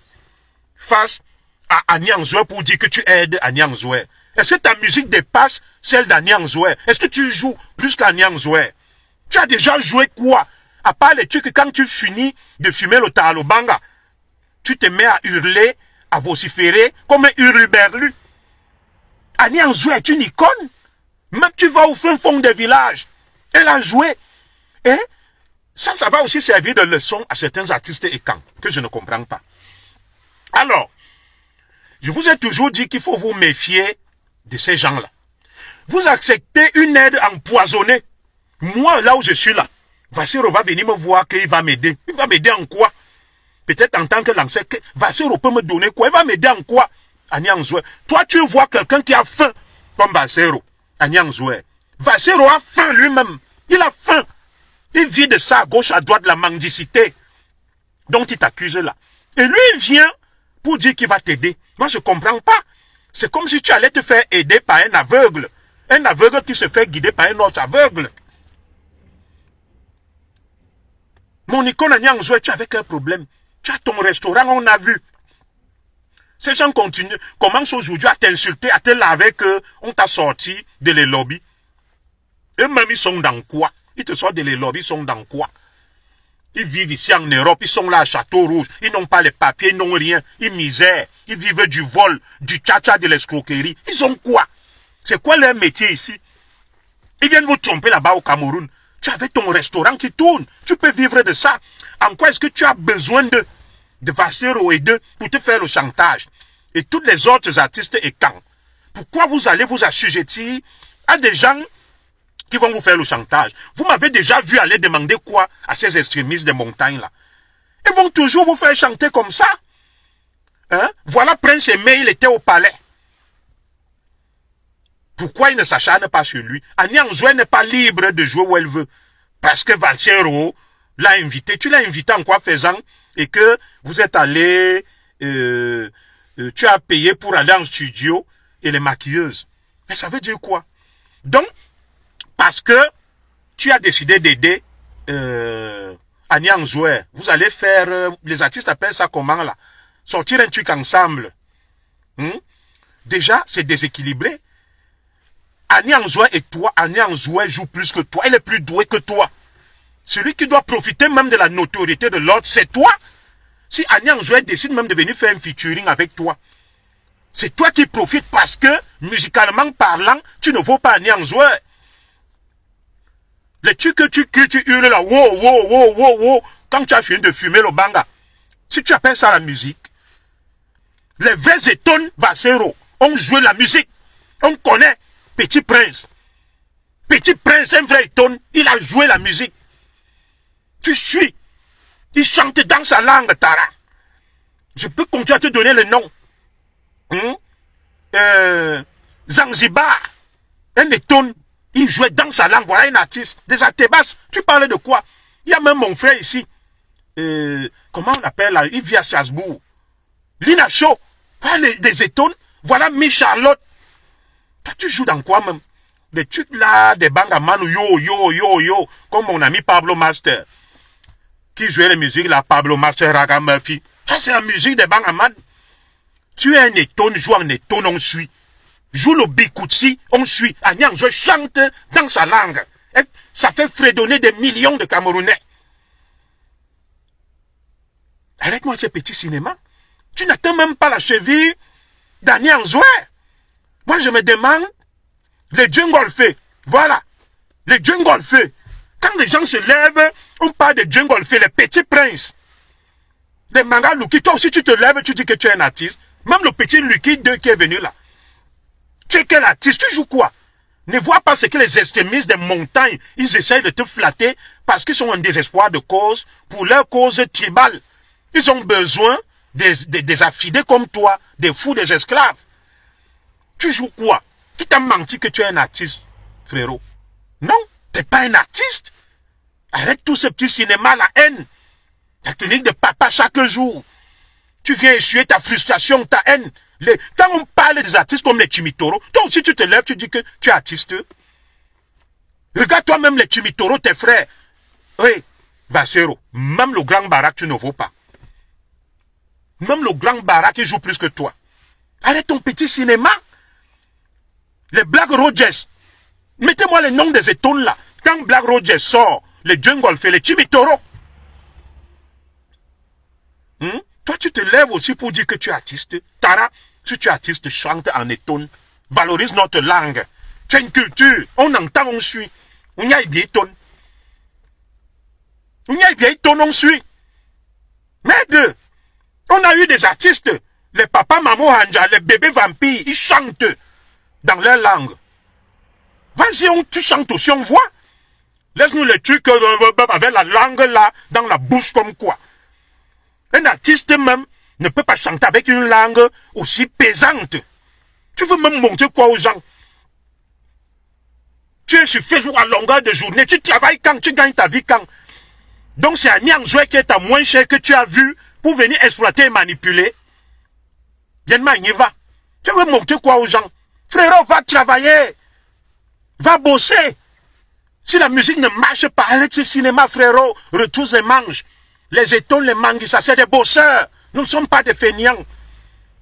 face à Agnang Zouer pour dire que tu aides Agnang Zouer? Est-ce que ta musique dépasse celle d'Agnang Zouer? Est-ce que tu joues plus qu'Agnang Zouer? Tu as déjà joué quoi? À part les trucs, quand tu finis de fumer le Talobanga, tu te mets à hurler, à vociférer comme un hurluberlu. Agnang Zouer est une icône. Même tu vas au fin fond des villages. Elle a joué. Et ça va aussi servir de leçon à certains artistes et camps que je ne comprends pas. Alors, je vous ai toujours dit qu'il faut vous méfier de ces gens-là. Vous acceptez une aide empoisonnée. Moi, là où je suis là, Valsero va venir me voir qu'il va m'aider. Il va m'aider en quoi? Peut-être en tant que lanceur, Valsero peut me donner quoi? Il va m'aider en quoi? Agnang Zouer. Toi, tu vois quelqu'un qui a faim comme Valsero. Agnang Zouer. Valsero a faim lui-même. Il a faim. Il vit de ça à gauche, à droite, de la mendicité dont il t'accuse là. Et lui, il vient pour dire qu'il va t'aider. Moi, je ne comprends pas. C'est comme si tu allais te faire aider par un aveugle. Un aveugle qui se fait guider par un autre aveugle. Mon icône Agnang Zouer, tu as avec un problème. Tu as ton restaurant, on a vu. Ces gens continuent, commencent aujourd'hui à t'insulter, à te laver que on t'a sorti de les lobbies. Eux-mêmes, ils sont dans quoi? Ils te sortent de les lobbies, ils sont dans quoi? Ils vivent ici en Europe, ils sont là à Château Rouge, ils n'ont pas les papiers, ils n'ont rien, ils misèrent, ils vivent du vol, du tcha-tcha, de l'escroquerie. Ils ont quoi? C'est quoi leur métier ici? Ils viennent vous tromper là-bas au Cameroun. Tu avais ton restaurant qui tourne, tu peux vivre de ça. En quoi est-ce que tu as besoin de Valsero et d'eux pour te faire le chantage? Et tous les autres artistes et camps. Pourquoi vous allez vous assujettir à des gens qui vont vous faire le chantage? Vous m'avez déjà vu aller demander quoi à ces extrémistes des montagnes là? Ils vont toujours vous faire chanter comme ça. Hein? Voilà Prince Aimé, il était au palais. Pourquoi il ne s'acharne pas sur lui? Annie Anzoué n'est pas libre de jouer où elle veut. Parce que Valsero l'a invité. Tu l'as invité en quoi faisant? Et que vous êtes allé, tu as payé pour aller en studio et les maquilleuses. Mais ça veut dire quoi? Donc, parce que tu as décidé d'aider Annie Anzoué, vous allez faire, les artistes appellent ça comment là? Sortir un truc ensemble. Déjà, c'est déséquilibré. Annie Anzoué et toi, Annie Anzoué joue plus que toi. Elle est plus douée que toi. Celui qui doit profiter même de la notoriété de l'autre, c'est toi. Si Annie Anzoué décide même de venir faire un featuring avec toi, c'est toi qui profites parce que, musicalement parlant, tu ne vaux pas Annie Anzoué. Les trucs que tu hurles là, wow, wow, wow, wow, wow, quand tu as fini de fumer le banga, si tu appelles ça la musique, les vrais étones Valsero ont joué la musique. On connaît Petit Prince. Petit Prince, un vrai étone, il a joué la musique. Tu suis. Il chante dans sa langue, Tara. Je peux continuer à te donner le nom. Zanzibar. Un étone, il jouait dans sa langue. Voilà un artiste. Des Atebas, tu parlais de quoi? Il y a même mon frère ici. Comment on appelle là? Il vit à Strasbourg. Lina Shaw. Voilà des étones. Voilà Miss Charlotte. Toi, tu joues dans quoi même? Des trucs là, des bangaman, yo, yo, yo, yo. Comme mon ami Pablo Master. Qui jouait la musique là, Pablo Master, Raga Murphy. Ça, c'est la musique des bangaman. Tu es un étone, joue en étone, on suit. Joue le bikoutsi, on suit. Agnang, je chante dans sa langue. Et ça fait fredonner des millions de Camerounais. Arrête-moi ce petit cinéma. Tu n'atteins même pas la cheville d'Annie Anzoué. Moi, je me demande, les djungolfés, voilà, les djungolfés. Quand les gens se lèvent, on parle de djungolfés, les petits princes. Les mangas Lucky, toi aussi tu te lèves, tu dis que tu es un artiste. Même le petit Lucky 2 qui est venu là. Tu es quel artiste? Tu joues quoi? Ne vois pas ce que les extrémistes des montagnes, ils essayent de te flatter parce qu'ils sont en désespoir de cause, pour leur cause tribale. Ils ont besoin des affidés comme toi, des fous, des esclaves. Tu joues quoi? Qui t'a menti que tu es un artiste, frérot? Non, t'es pas un artiste. Arrête tout ce petit cinéma, la haine. La clinique de papa chaque jour. Tu viens essuyer ta frustration, ta haine. Quand on parle des artistes comme les Chimitoro, toi aussi tu te lèves, tu dis que tu es artiste. Regarde toi-même les Chimitoro, tes frères. Oui, Valsero, même le grand Barak, tu ne vaux pas. Même le grand Barak, il joue plus que toi. Arrête ton petit cinéma. Les Black Rogers. Mettez-moi les noms des étones là. Quand Black Rogers sort, les Djungolf et les Chimitoro. Toi, tu te lèves aussi pour dire que tu es artiste. Tara, si tu es artiste, chante en étone. Valorise notre langue. Tu as une culture. On entend, on suit. On y a bien étone. On y a bien étone, on suit. Merde. On a eu des artistes. Les papas Mamo Hanja, les bébés vampires, ils chantent dans leur langue. Vas-y, tu chantes aussi, on voit. Laisse-nous les trucs avec la langue là, dans la bouche comme quoi. Un artiste même ne peut pas chanter avec une langue aussi pesante. Tu veux même montrer quoi aux gens? Tu es sur Facebook à longueur de journée, tu travailles quand, tu gagnes ta vie quand. Donc c'est Annie Anzoué qui est à moins cher que tu as vu pour venir exploiter et manipuler. Viens-moi, y va. Tu veux montrer quoi aux gens? Frérot, va travailler. Va bosser. Si la musique ne marche pas, arrête ce cinéma, frérot. Retrousse les manches. Les étoiles, les mangues, ça c'est des bosseurs. Nous ne sommes pas des feignants.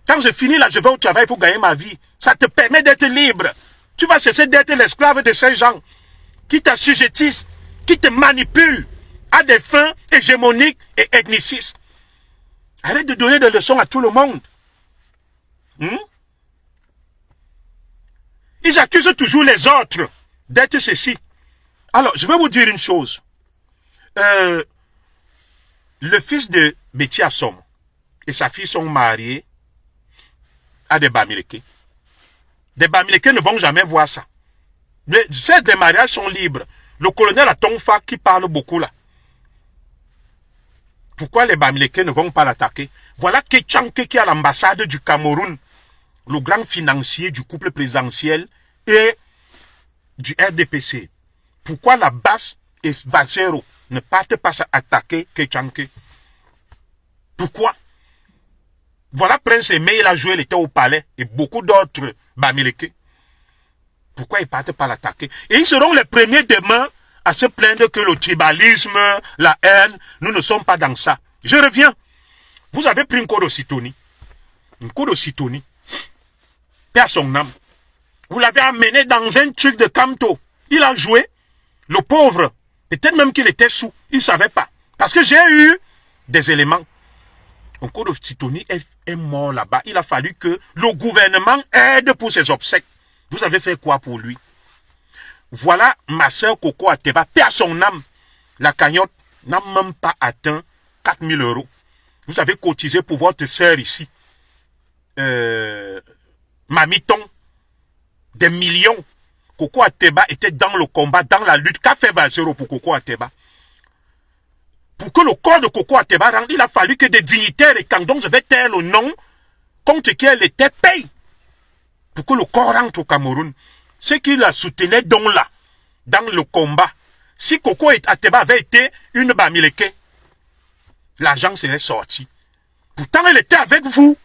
Quand je finis là, je vais au travail pour gagner ma vie. Ça te permet d'être libre. Tu vas cesser d'être l'esclave de ces gens qui t'assujettissent, qui te manipulent à des fins hégémoniques et ethnicistes. Arrête de donner des leçons à tout le monde. Ils accusent toujours les autres d'être ceci. Alors, je vais vous dire une chose. Le fils de Betty Assom et sa fille sont mariés à des Bamileke. Des Bamileke ne vont jamais voir ça. Ces des mariages sont libres. Le colonel Atonfa qui parle beaucoup là. Pourquoi les Bamileke ne vont pas l'attaquer? Voilà Kétchanké qui est à l'ambassade du Cameroun, le grand financier du couple présidentiel et du RDPC. Pourquoi la base et Valsero ne partent pas attaquer Kétchanké? Pourquoi? Voilà Prince Aimé, il a joué, il était au palais, et beaucoup d'autres Bamileke. Pourquoi ils ne partent pas l'attaquer? Et ils seront les premiers demain à se plaindre que le tribalisme, la haine, nous ne sommes pas dans ça. Je reviens. Vous avez pris une Kodositouni. Une Kodositouni. Paix à son âme. Vous l'avez amené dans un truc de Kamto. Il a joué. Le pauvre. Peut-être même qu'il était sous. Il ne savait pas. Parce que j'ai eu des éléments. Un Kodositouni est mort là-bas. Il a fallu que le gouvernement aide pour ses obsèques. Vous avez fait quoi pour lui? Voilà ma soeur Coco Ateba, paix à son âme. La cagnotte n'a même pas atteint 4000 €. Vous avez cotisé pour votre soeur ici. Mamiton. Des millions. Coco Ateba était dans le combat, dans la lutte. Qu'a fait Valsero pour Coco Ateba? Pour que le corps de Coco Ateba rentre, il a fallu que des dignitaires, et quand donc je vais taire le nom, contre qui elle était, paye. Pour que le corps rentre au Cameroun. Ceux qui la soutenaient donc là, dans le combat. Si Coco Ateba avait été une Bamileke, l'argent serait sorti. Pourtant, elle était avec vous.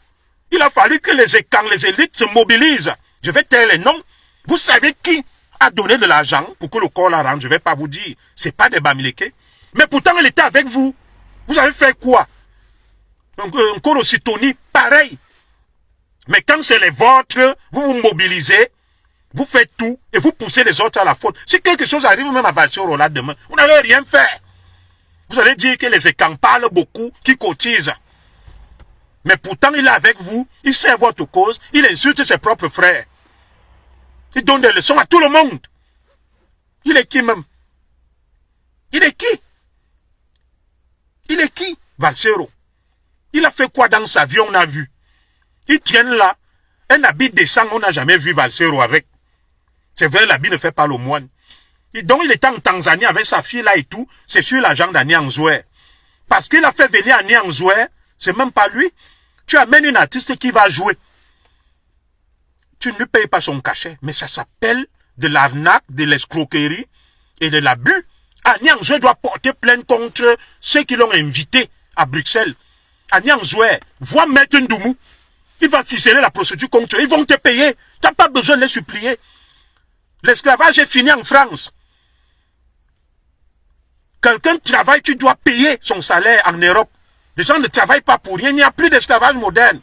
Il a fallu que les élites se mobilisent. Je vais taire les noms. Vous savez qui a donné de l'argent pour que le corps la rentre? Je ne vais pas vous dire. Ce n'est pas des Bamileke. Mais pourtant, elle était avec vous. Vous avez fait quoi? Encore aussi Tony, pareil. Mais quand c'est les vôtres, vous vous mobilisez, vous faites tout et vous poussez les autres à la faute. Si quelque chose arrive même à Valsero là demain, vous n'allez rien faire. Vous allez dire que les écans parlent beaucoup, qui cotisent. Mais pourtant, il est avec vous, il sert votre cause, il insulte ses propres frères. Il donne des leçons à tout le monde. Il est qui même? Il est qui? Il est qui, Valsero? Il a fait quoi dans sa vie, on a vu. Ils tiennent là, un habit décent, on n'a jamais vu Valsero avec. C'est vrai, l'habit ne fait pas le moine. Et donc, il était en Tanzanie avec sa fille là et tout, c'est sur l'argent d'Aniangoué. Parce qu'il a fait venir Aniangoué, c'est même pas lui. Tu amènes une artiste qui va jouer. Tu ne lui payes pas son cachet, mais ça s'appelle de l'arnaque, de l'escroquerie et de l'abus. Aniangoué doit porter plainte contre ceux qui l'ont invité à Bruxelles. Aniangoué, vois Maître Ndoumou. Il va ficeler la procédure contre eux. Ils vont te payer. Tu n'as pas besoin de les supplier. L'esclavage est fini en France. Quelqu'un travaille, tu dois payer son salaire en Europe. Les gens ne travaillent pas pour rien. Il n'y a plus d'esclavage moderne.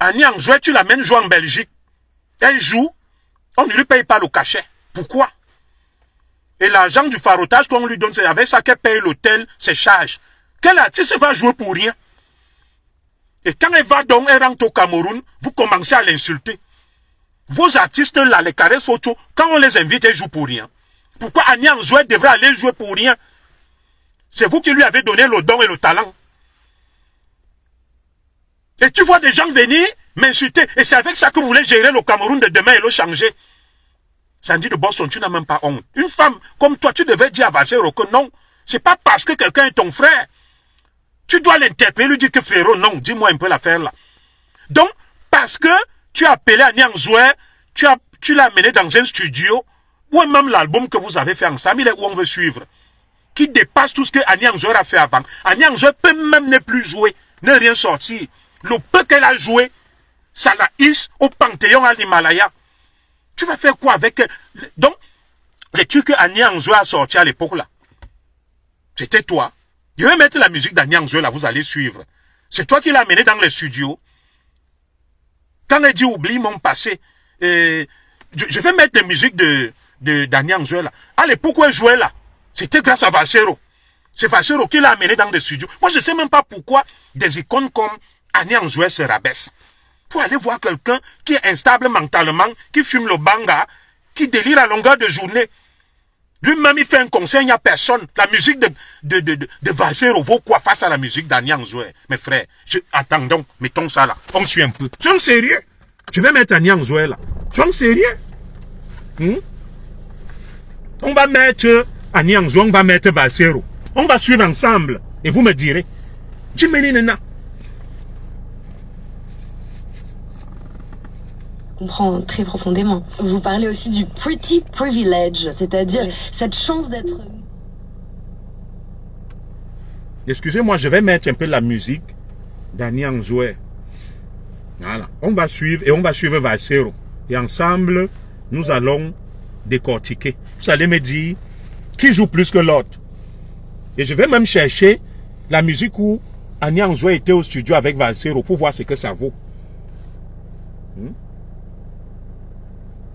Aniangoué, tu l'amènes jouer en Belgique. Elle joue. On ne lui paye pas le cachet. Pourquoi? Et l'argent du farotage qu'on lui donne, c'est avec ça qu'elle paye l'hôtel, ses charges. Quel artiste va jouer pour rien? Et quand elle va donc, elle rentre au Cameroun, vous commencez à l'insulter. Vos artistes là, les carrés photos, quand on les invite, ils jouent pour rien. Pourquoi Aniangoué devrait aller jouer pour rien? C'est vous qui lui avez donné le don et le talent. Et tu vois des gens venir m'insulter. Et c'est avec ça que vous voulez gérer le Cameroun de demain et le changer. Sandy de Boston, tu n'as même pas honte. Une femme comme toi, tu devais dire à Valsero que non. C'est pas parce que quelqu'un est ton frère. Tu dois l'interpeller, lui dire que frérot, non, dis-moi un peu l'affaire là. Donc, parce que tu as appelé Aniangoué, tu l'as amené dans un studio, ou même l'album que vous avez fait ensemble, il est où on veut suivre, qui dépasse tout ce que Aniangoué a fait avant. Aniangoué peut même ne plus jouer, ne rien sortir. Le peu qu'elle a joué, ça la hisse au Panthéon à l'Himalaya. Tu vas faire quoi avec elle? Donc, les trucs que Aniangoué a sorti à l'époque là, c'était toi. Je vais mettre la musique d'Aniangoué là, vous allez suivre. C'est toi qui l'as amené dans les studios. Quand elle dit oublie mon passé, je vais mettre la musique d'Aniangoué là. À l'époque où elle jouait là, c'était grâce à Valsero. C'est Valsero qui l'a amené dans les studios. Moi je ne sais même pas pourquoi des icônes comme Aniangoué se rabaissent. Pour aller voir quelqu'un qui est instable mentalement, qui fume le banga, qui délire à longueur de journée. Lui-même, il fait un concert, il n'y a personne. La musique de Valsero vaut quoi face à la musique d'Aniangoué? Mes frères, attendons, mettons ça là. On suit un peu. Tu es sérieux? Je vais mettre Aniangoué là. Tu es sérieux? On va mettre À Niangzou, on va mettre Valsero. On va suivre ensemble. Et vous me direz, Jimmy Nena. Comprends très profondément. Vous parlez aussi du pretty privilege, c'est-à-dire cette chance d'être... Excusez-moi, je vais mettre un peu la musique d'Aniang Jouet. Voilà. On va suivre et on va suivre Valsero. Et ensemble, nous allons décortiquer. Vous allez me dire qui joue plus que l'autre. Et je vais même chercher la musique où Anyang Jouet était au studio avec Valsero pour voir ce que ça vaut.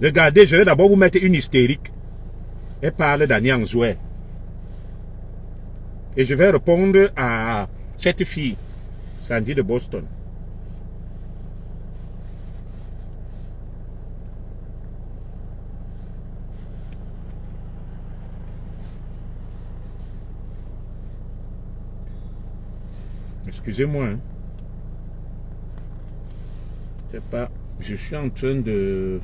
Regardez, je vais d'abord vous mettre une hystérique. Elle parle d'Anyang Jouet. Et je vais répondre à cette fille, Sandy de Boston. Excusez-moi. Hein. C'est pas... Je suis en train de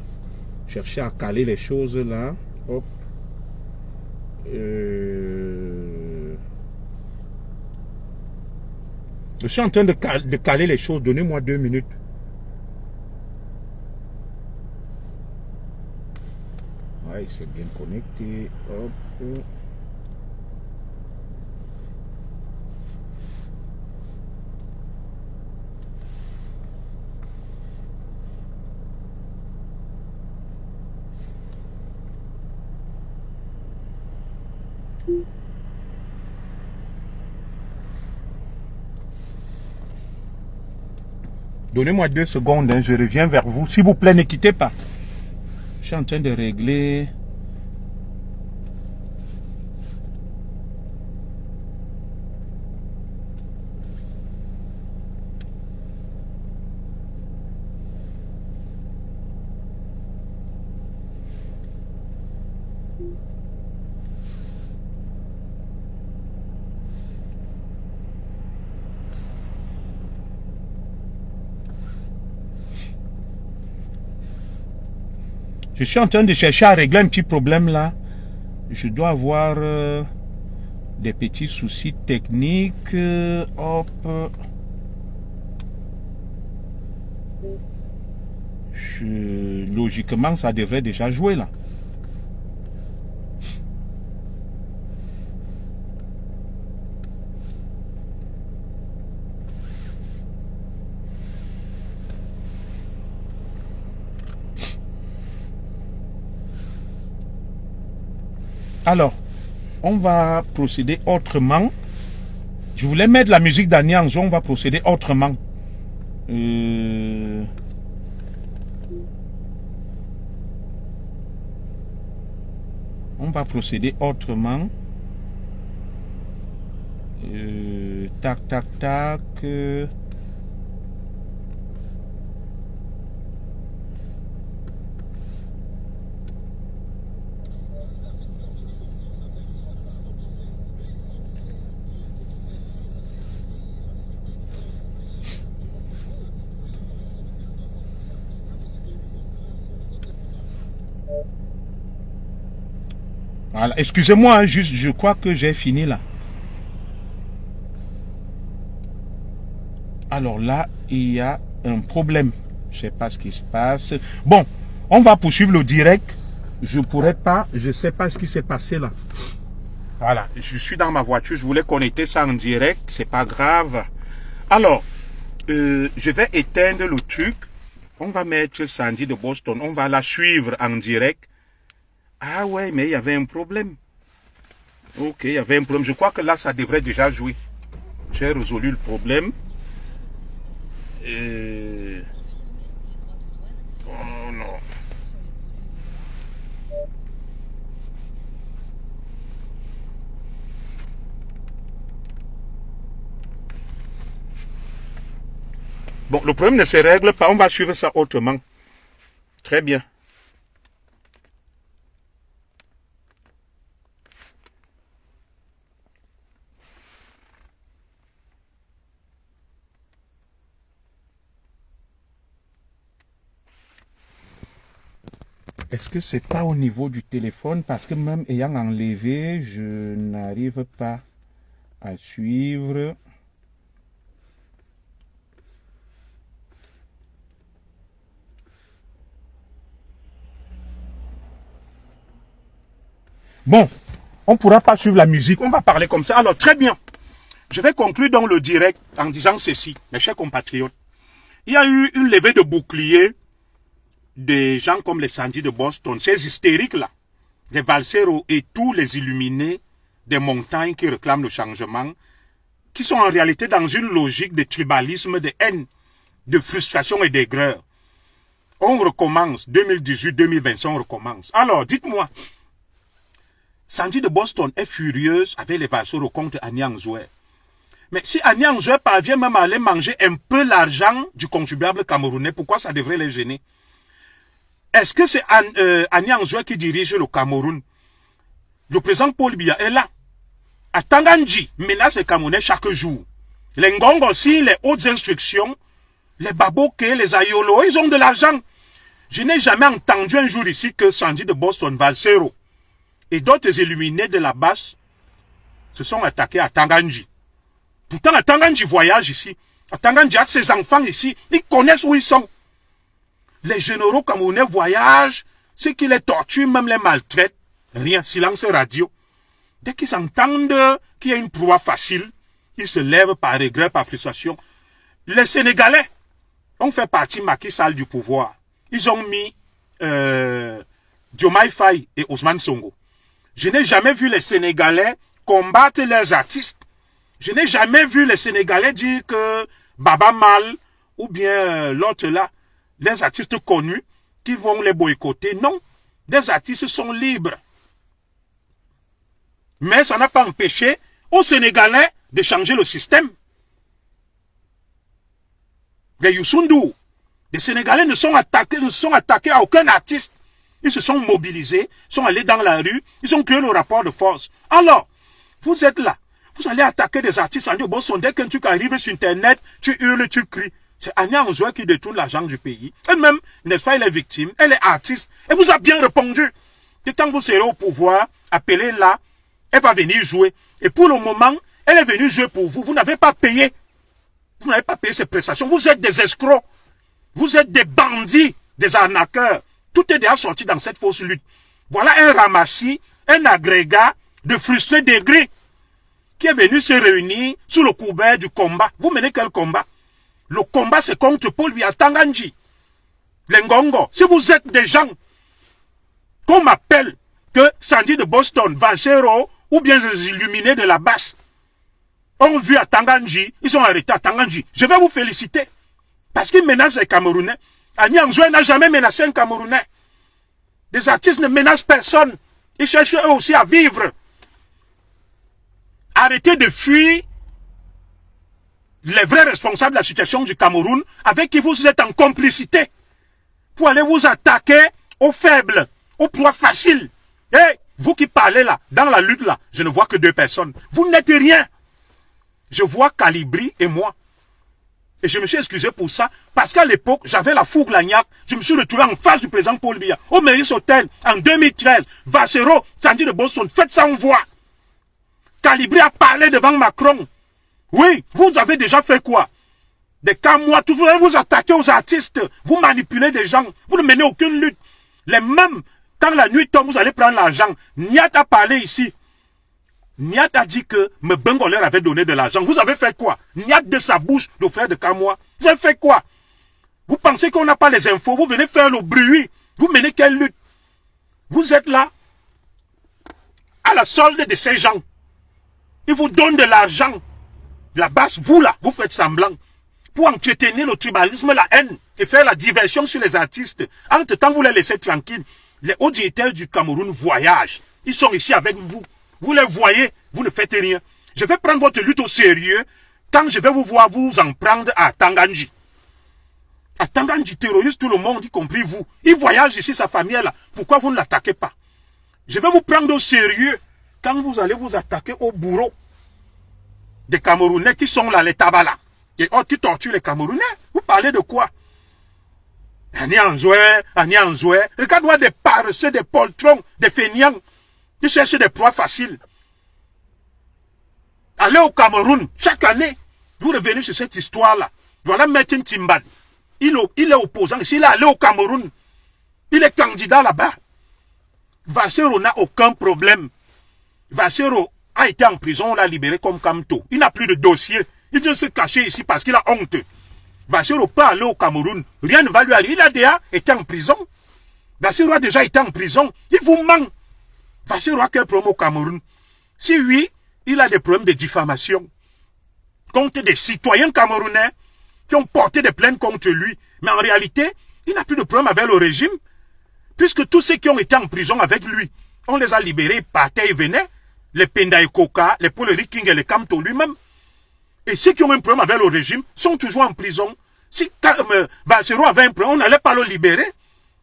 chercher à caler les choses là. Hop. Je suis en train de caler les choses. Donnez-moi 2 minutes. Ouais, c'est bien connecté. Hop. Donnez-moi 2 secondes, hein, je reviens vers vous. S'il vous plaît, ne quittez pas. Je suis en train de régler. Je suis en train de chercher à régler un petit problème là. Je dois avoir des petits soucis techniques. Hop. Logiquement, ça devrait déjà jouer là. Alors, on va procéder autrement. Je voulais mettre la musique d'Anyang Jouet, on va procéder autrement. On va procéder autrement. Tac, tac, tac. Voilà. Excusez-moi, hein, juste, je crois que j'ai fini là. Alors là, il y a un problème. Je ne sais pas ce qui se passe. Bon, on va poursuivre le direct. Je pourrais pas, je ne sais pas ce qui s'est passé là. Voilà, je suis dans ma voiture, je voulais connecter ça en direct, c'est pas grave. Alors, je vais éteindre le truc. On va mettre Sandy de Boston, on va la suivre en direct. Ah ouais, mais il y avait un problème. Ok, il y avait un problème. Je crois que là, ça devrait déjà jouer. J'ai résolu le problème. Oh non. Bon, le problème ne se règle pas. On va suivre ça autrement. Très bien. Est-ce que c'est pas au niveau du téléphone? Parce que même ayant enlevé, je n'arrive pas à suivre. Bon, on ne pourra pas suivre la musique, on va parler comme ça. Alors, très bien. Je vais conclure dans le direct en disant ceci, mes chers compatriotes. Il y a eu une levée de boucliers des gens comme les Sandy de Boston, ces hystériques-là, les valseros et tous les illuminés des montagnes qui réclament le changement, qui sont en réalité dans une logique de tribalisme, de haine, de frustration et d'aigreur. On recommence, 2018-2025, on recommence. Alors, dites-moi, Sandy de Boston est furieuse avec les valseros contre Annie Anzouer. Mais si Annie Anzouer parvient même à aller manger un peu l'argent du contribuable camerounais, pourquoi ça devrait les gêner? Est-ce que c'est Annie Anzouer qui dirige le Cameroun? Le président Paul Biya est là. À Tangandji, menace les Camerounais chaque jour. Les Ngong aussi, les hautes instructions, les Baboké, les Ayolo, ils ont de l'argent. Je n'ai jamais entendu un jour ici que Sandy de Boston, Valsero et d'autres illuminés de la base se sont attaqués à Tangandji. Pourtant, à Tangandji voyage ici. À Tangandji a ses enfants ici. Ils connaissent où ils sont. Les généraux camerounais voyagent, ceux qui les torturent, même les maltraitent. Rien, silence radio. Dès qu'ils entendent qu'il y a une proie facile, ils se lèvent par regret, par frustration. Les Sénégalais ont fait partie Macky Sall du pouvoir. Ils ont mis Diomaye Faye et Ousmane Sonko. Je n'ai jamais vu les Sénégalais combattre leurs artistes. Je n'ai jamais vu les Sénégalais dire que Baba Mal ou bien l'autre là, les artistes connus, qui vont les boycotter. Non, les artistes sont libres. Mais ça n'a pas empêché aux Sénégalais de changer le système. Les Youssou, les Sénégalais ne sont attaqués à aucun artiste. Ils se sont mobilisés, sont allés dans la rue, ils ont créé le rapport de force. Alors, vous êtes là, vous allez attaquer des artistes en disant, bon, dès qu'un truc arrive sur Internet, tu hurles, tu cries. C'est Annie Anzouer qui détourne l'argent du pays. Elle-même, n'est-ce pas, elle est victime, elle est artiste. Elle vous a bien répondu. Et quand vous serez au pouvoir, appelez-la, elle va venir jouer. Et pour le moment, elle est venue jouer pour vous. Vous n'avez pas payé. Vous n'avez pas payé ses prestations. Vous êtes des escrocs. Vous êtes des bandits, des arnaqueurs. Tout est déjà sorti dans cette fausse lutte. Voilà un ramassis, un agrégat de frustrés degrés qui est venu se réunir sous le couvert du combat. Vous menez quel combat? Le combat, c'est contre Paul Biya Tangandji. Les Ngongo. Si vous êtes des gens qu'on m'appelle que Sandy de Boston, Valsero, ou bien les illuminés de la basse, ont vu à Tangandji, ils sont arrêtés à Tangandji. Je vais vous féliciter. Parce qu'ils menacent les Camerounais. Annie Anzouer n'a jamais menacé un Camerounais. Les artistes ne menacent personne. Ils cherchent eux aussi à vivre. Arrêtez de fuir les vrais responsables de la situation du Cameroun avec qui vous êtes en complicité pour aller vous attaquer aux faibles, aux proies faciles. Et vous qui parlez là, dans la lutte là, je ne vois que deux personnes. Vous n'êtes rien. Je vois Calibri et moi. Et je me suis excusé pour ça, parce qu'à l'époque, j'avais la fougue lagnac. Je me suis retrouvé en face du président Paul Biya, au Meurice Hotel, en 2013. Valsero, Sandy de Boston, faites ça en voix. Calibri a parlé devant Macron. Oui, vous avez déjà fait quoi? Des cas moi, vous attaquez aux artistes, vous manipulez des gens, vous ne menez aucune lutte. Les mêmes, quand la nuit tombe, vous allez prendre l'argent. Niat a parlé ici. Niat a dit que Mbengo leur avait donné de l'argent. Vous avez fait quoi? Niat de sa bouche, le frère de Kamwa. Vous avez fait quoi? Vous pensez qu'on n'a pas les infos? Vous venez faire le bruit. Vous menez quelle lutte? Vous êtes là, à la solde de ces gens. Ils vous donnent de l'argent. La base, vous là, vous faites semblant. Pour entretenir le tribalisme, la haine, et faire la diversion sur les artistes. Entre-temps, vous les laissez tranquilles. Les hauts dignitaires du Cameroun voyagent. Ils sont ici avec vous. Vous les voyez, vous ne faites rien. Je vais prendre votre lutte au sérieux quand je vais vous voir vous en prendre à Tangandji. À Tangandji, terroriste, tout le monde, y compris vous. Il voyage ici, sa famille est là. Pourquoi vous ne l'attaquez pas? Je vais vous prendre au sérieux quand vous allez vous attaquer au bourreau des Camerounais qui sont là, les Tabala. Et autres qui torturent les Camerounais. Vous parlez de quoi? Anyanzoué. Regarde-moi des paresseux, des poltrons, des feignants. Qui cherchent des proies faciles. Allez au Cameroun, chaque année, vous revenez sur cette histoire-là. Voilà Maître Timban. Il est opposant. S'il est allé au Cameroun, il est candidat là-bas. Vassero n'a aucun problème. Vassero a été en prison, on l'a libéré comme Kamto. Il n'a plus de dossier. Il vient se cacher ici parce qu'il a honte. Vassero peut aller au Cameroun. Rien ne va lui aller. Il a déjà été en prison. Vassero a déjà été en prison. Il vous ment. Vassero a quel problème au Cameroun? Si oui, il a des problèmes de diffamation contre des citoyens camerounais qui ont porté des plaintes contre lui. Mais en réalité, il n'a plus de problème avec le régime, puisque tous ceux qui ont été en prison avec lui, on les a libérés, partaient et venaient, les Penda et Koka, les Paul King et les Kamto lui-même. Et ceux qui ont un problème avec le régime sont toujours en prison. Si Vassero avait un problème, on n'allait pas le libérer.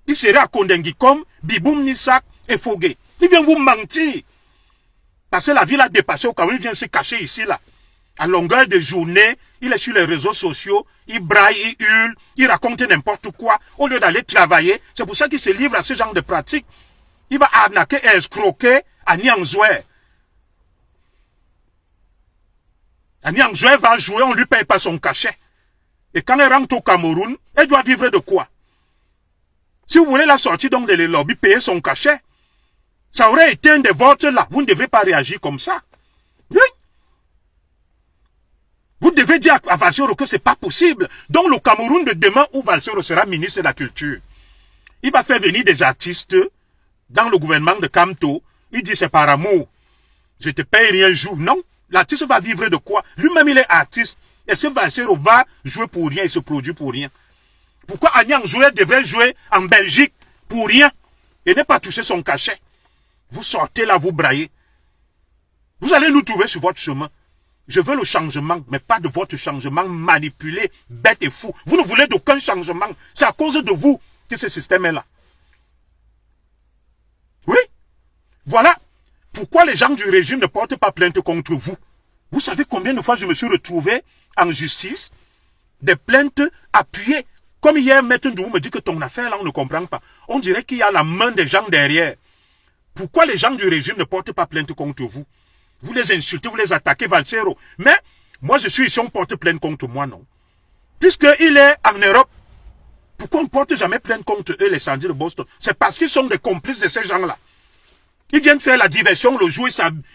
Il serait à Kondengi comme Biboum, Nissak et Fogué. Il vient vous mentir. Parce que la ville a dépassé au Cameroun, il vient se cacher ici, là. À longueur de journée, il est sur les réseaux sociaux, il braille, il hurle, il raconte n'importe quoi, au lieu d'aller travailler. C'est pour ça qu'il se livre à ce genre de pratique. Il va arnaquer et escroquer à Niangzoué. À Niangzoué va jouer, on ne lui paye pas son cachet. Et quand elle rentre au Cameroun, elle doit vivre de quoi? Si vous voulez la sortir donc de les lobbies, payer son cachet, ça aurait été un des vôtres là. Vous ne devrez pas réagir comme ça. Oui. Vous devez dire à Vassero que c'est pas possible. Donc le Cameroun de demain où Vassero sera ministre de la Culture, il va faire venir des artistes dans le gouvernement de Kamto. Il dit c'est par amour. Je te paye rien jour. Non. L'artiste va vivre de quoi? Lui-même il est artiste. Et ce Vassero va jouer pour rien et se produit pour rien. Pourquoi Agnang Jouet devrait jouer en Belgique pour rien et ne pas toucher son cachet? Vous sortez là, vous braillez. Vous allez nous trouver sur votre chemin. Je veux le changement, mais pas de votre changement manipulé, bête et fou. Vous ne voulez d'aucun changement. C'est à cause de vous que ce système est là. Oui. Voilà pourquoi les gens du régime ne portent pas plainte contre vous. Vous savez combien de fois je me suis retrouvé en justice, des plaintes appuyées. Comme hier, Maître Ndou me dit que ton affaire là, on ne comprend pas. On dirait qu'il y a la main des gens derrière. Pourquoi les gens du régime ne portent pas plainte contre vous? Vous les insultez, vous les attaquez, Vassero. Mais, moi je suis ici, on porte plainte contre moi, non? Puisqu'il est en Europe, pourquoi on ne porte jamais plainte contre eux, les Sandy de Boston? C'est parce qu'ils sont des complices de ces gens-là. Ils viennent faire la diversion le jour,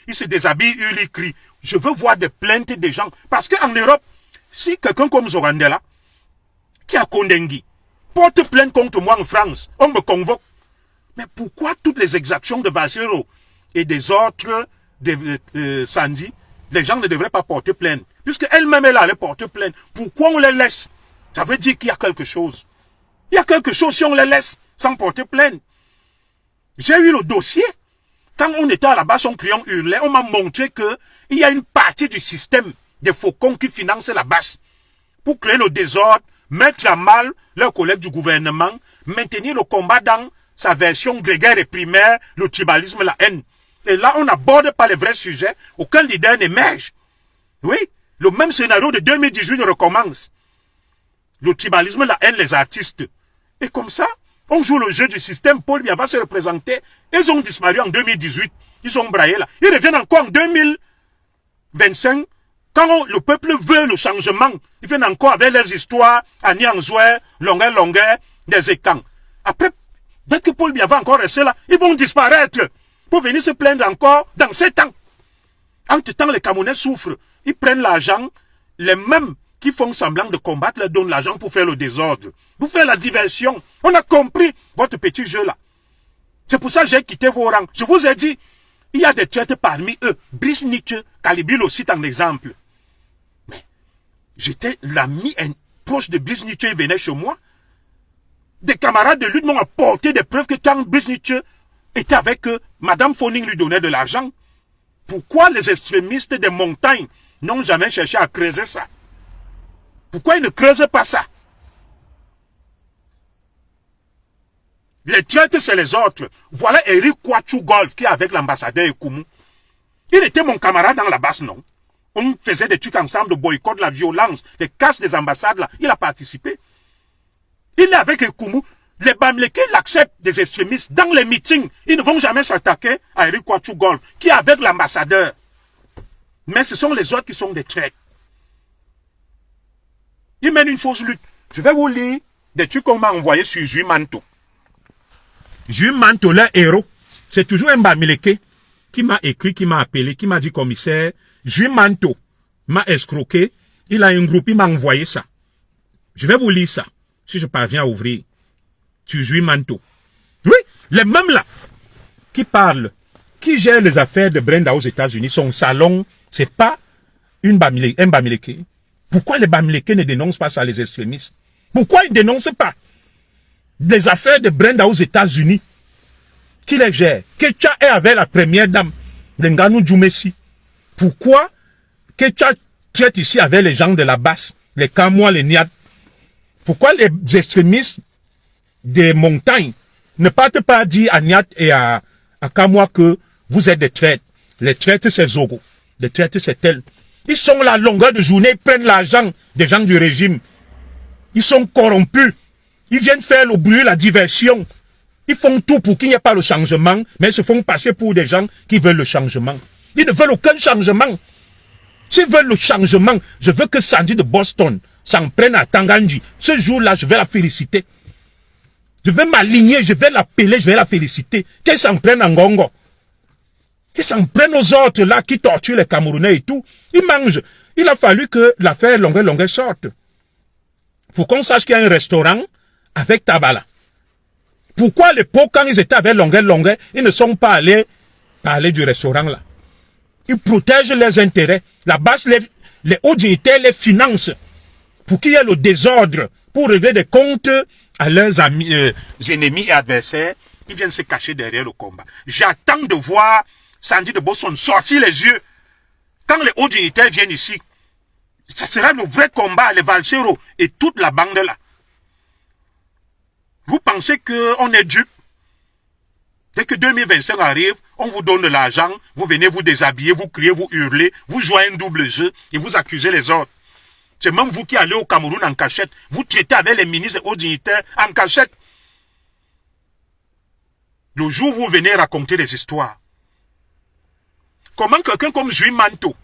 ils se déshabillent, ils crient. Je veux voir des plaintes des gens. Parce qu'en Europe, si quelqu'un comme Zorandela, qui a Kondengi, porte plainte contre moi en France, on me convoque. Mais pourquoi toutes les exactions de Vassero et des autres de Sandy, les gens ne devraient pas porter plainte? Puisque elle-même, elle allait porter plainte. Pourquoi on les laisse? Ça veut dire qu'il y a quelque chose. Il y a quelque chose si on les laisse sans porter plainte. J'ai eu le dossier. Quand on était à la base, on criait, on hurlait, on m'a montré que il y a une partie du système des faucons qui finance la base pour créer le désordre, mettre à mal leurs collègues du gouvernement, maintenir le combat dans sa version grégaire et primaire, le tribalisme, la haine. Et là, on n'aborde pas les vrais sujets, aucun leader n'émerge. Oui, le même scénario de 2018 recommence. Le tribalisme, la haine, les artistes. Et comme ça, on joue le jeu du système, Paul Biya va se représenter. Ils ont disparu en 2018, ils ont braillé là. Ils reviennent encore en 2025, quand le peuple veut le changement. Ils viennent encore avec leurs histoires, à Niangzoué, longueur, des écans. Après, dès que Paul Biya va encore rester là, ils vont disparaître pour venir se plaindre encore dans 7 ans. Entre-temps, les Camerounais souffrent. Ils prennent l'argent, les mêmes qui font semblant de combattre leur donnent l'argent pour faire le désordre, pour faire la diversion. On a compris votre petit jeu là. C'est pour ça que j'ai quitté vos rangs. Je vous ai dit, il y a des traites parmi eux. Brice Nietzsche, Calibil aussi en exemple. Mais j'étais l'ami proche de Brice Nietzsche, il venait chez moi. Des camarades de lutte m'ont apporté des preuves que quand Brice Nietzsche était avec eux, Madame Foning lui donnait de l'argent. Pourquoi les extrémistes des montagnes n'ont jamais cherché à creuser ça? Pourquoi ils ne creusent pas ça? Les traites, c'est les autres. Voilà Eric Kouachou Golf qui est avec l'ambassadeur Ekoumou. Il était mon camarade dans la base, non? On faisait des trucs ensemble de boycott, la violence, les casses des ambassades, là. Il a participé. Il est avec Ekoumou. Les Bamileke l'acceptent des extrémistes. Dans les meetings, ils ne vont jamais s'attaquer à Eric Ouattara, qui est avec l'ambassadeur. Mais ce sont les autres qui sont des traîtres. Ils mènent une fausse lutte. Je vais vous lire des trucs qu'on m'a envoyés sur Jules Manto. Jules Manto, leur héros, c'est toujours un Bamileke qui m'a écrit, qui m'a appelé, qui m'a dit commissaire, Jules Manto m'a escroqué, il a un groupe, il m'a envoyé ça. Je vais vous lire ça, si je parviens à ouvrir. Sur Jules Manto. Oui, les mêmes là, qui parlent, qui gèrent les affaires de Brenda aux États-Unis, son salon, c'est pas un Bamileke. Pourquoi les Bamileke ne dénoncent pas ça, les extrémistes? Pourquoi ils ne dénoncent pas les affaires de Brenda aux États-Unis? Qui les gère? Kecha est avec la première dame, Nganou Djoumessi. Pourquoi Kecha traite ici avec les gens de la basse, les Kamois, les Niad? Pourquoi les extrémistes des montagnes ne partent pas dire à Niad et à Kamois que vous êtes des traîtres? Les traîtres, c'est Zogo. Les traîtres, c'est tel. Ils sont là, longueur de journée, ils prennent l'argent des gens du régime. Ils sont corrompus. Ils viennent faire le bruit, la diversion. Ils font tout pour qu'il n'y ait pas le changement, mais ils se font passer pour des gens qui veulent le changement. Ils ne veulent aucun changement. S'ils veulent le changement, je veux que Sandy de Boston s'en prenne à Tanganji. Ce jour-là, je vais la féliciter. Je vais m'aligner, je vais l'appeler, je vais la féliciter. Qu'elle s'en prenne à Ngongo. Qu'elle s'en prenne aux autres là qui torturent les Camerounais et tout. Ils mangent. Il a fallu que l'affaire Longueur sorte. Pour qu'on sache qu'il y a un restaurant avec Tabala. Pourquoi à l'époque, quand ils étaient avec Longueur, ils ne sont pas allés parler du restaurant là? Ils protègent leurs intérêts. La base, les hauts dignitaires les financent pour qu'il y ait le désordre, pour régler des comptes à leurs amis, ennemis et adversaires. Ils viennent se cacher derrière le combat. J'attends de voir Sandy de Boston sortir les yeux. Quand les hauts dignitaires viennent ici, ça sera le vrai combat, les Valsero et toute la bande là. Vous pensez qu'on est dupe? Dès que 2025 arrive, on vous donne de l'argent, vous venez vous déshabiller, vous criez, vous hurlez, vous jouez un double jeu et vous accusez les autres. C'est même vous qui allez au Cameroun en cachette. Vous traitez avec les ministres et hauts dignitaires en cachette. Le jour où vous venez raconter des histoires. Comment quelqu'un comme Jules Manto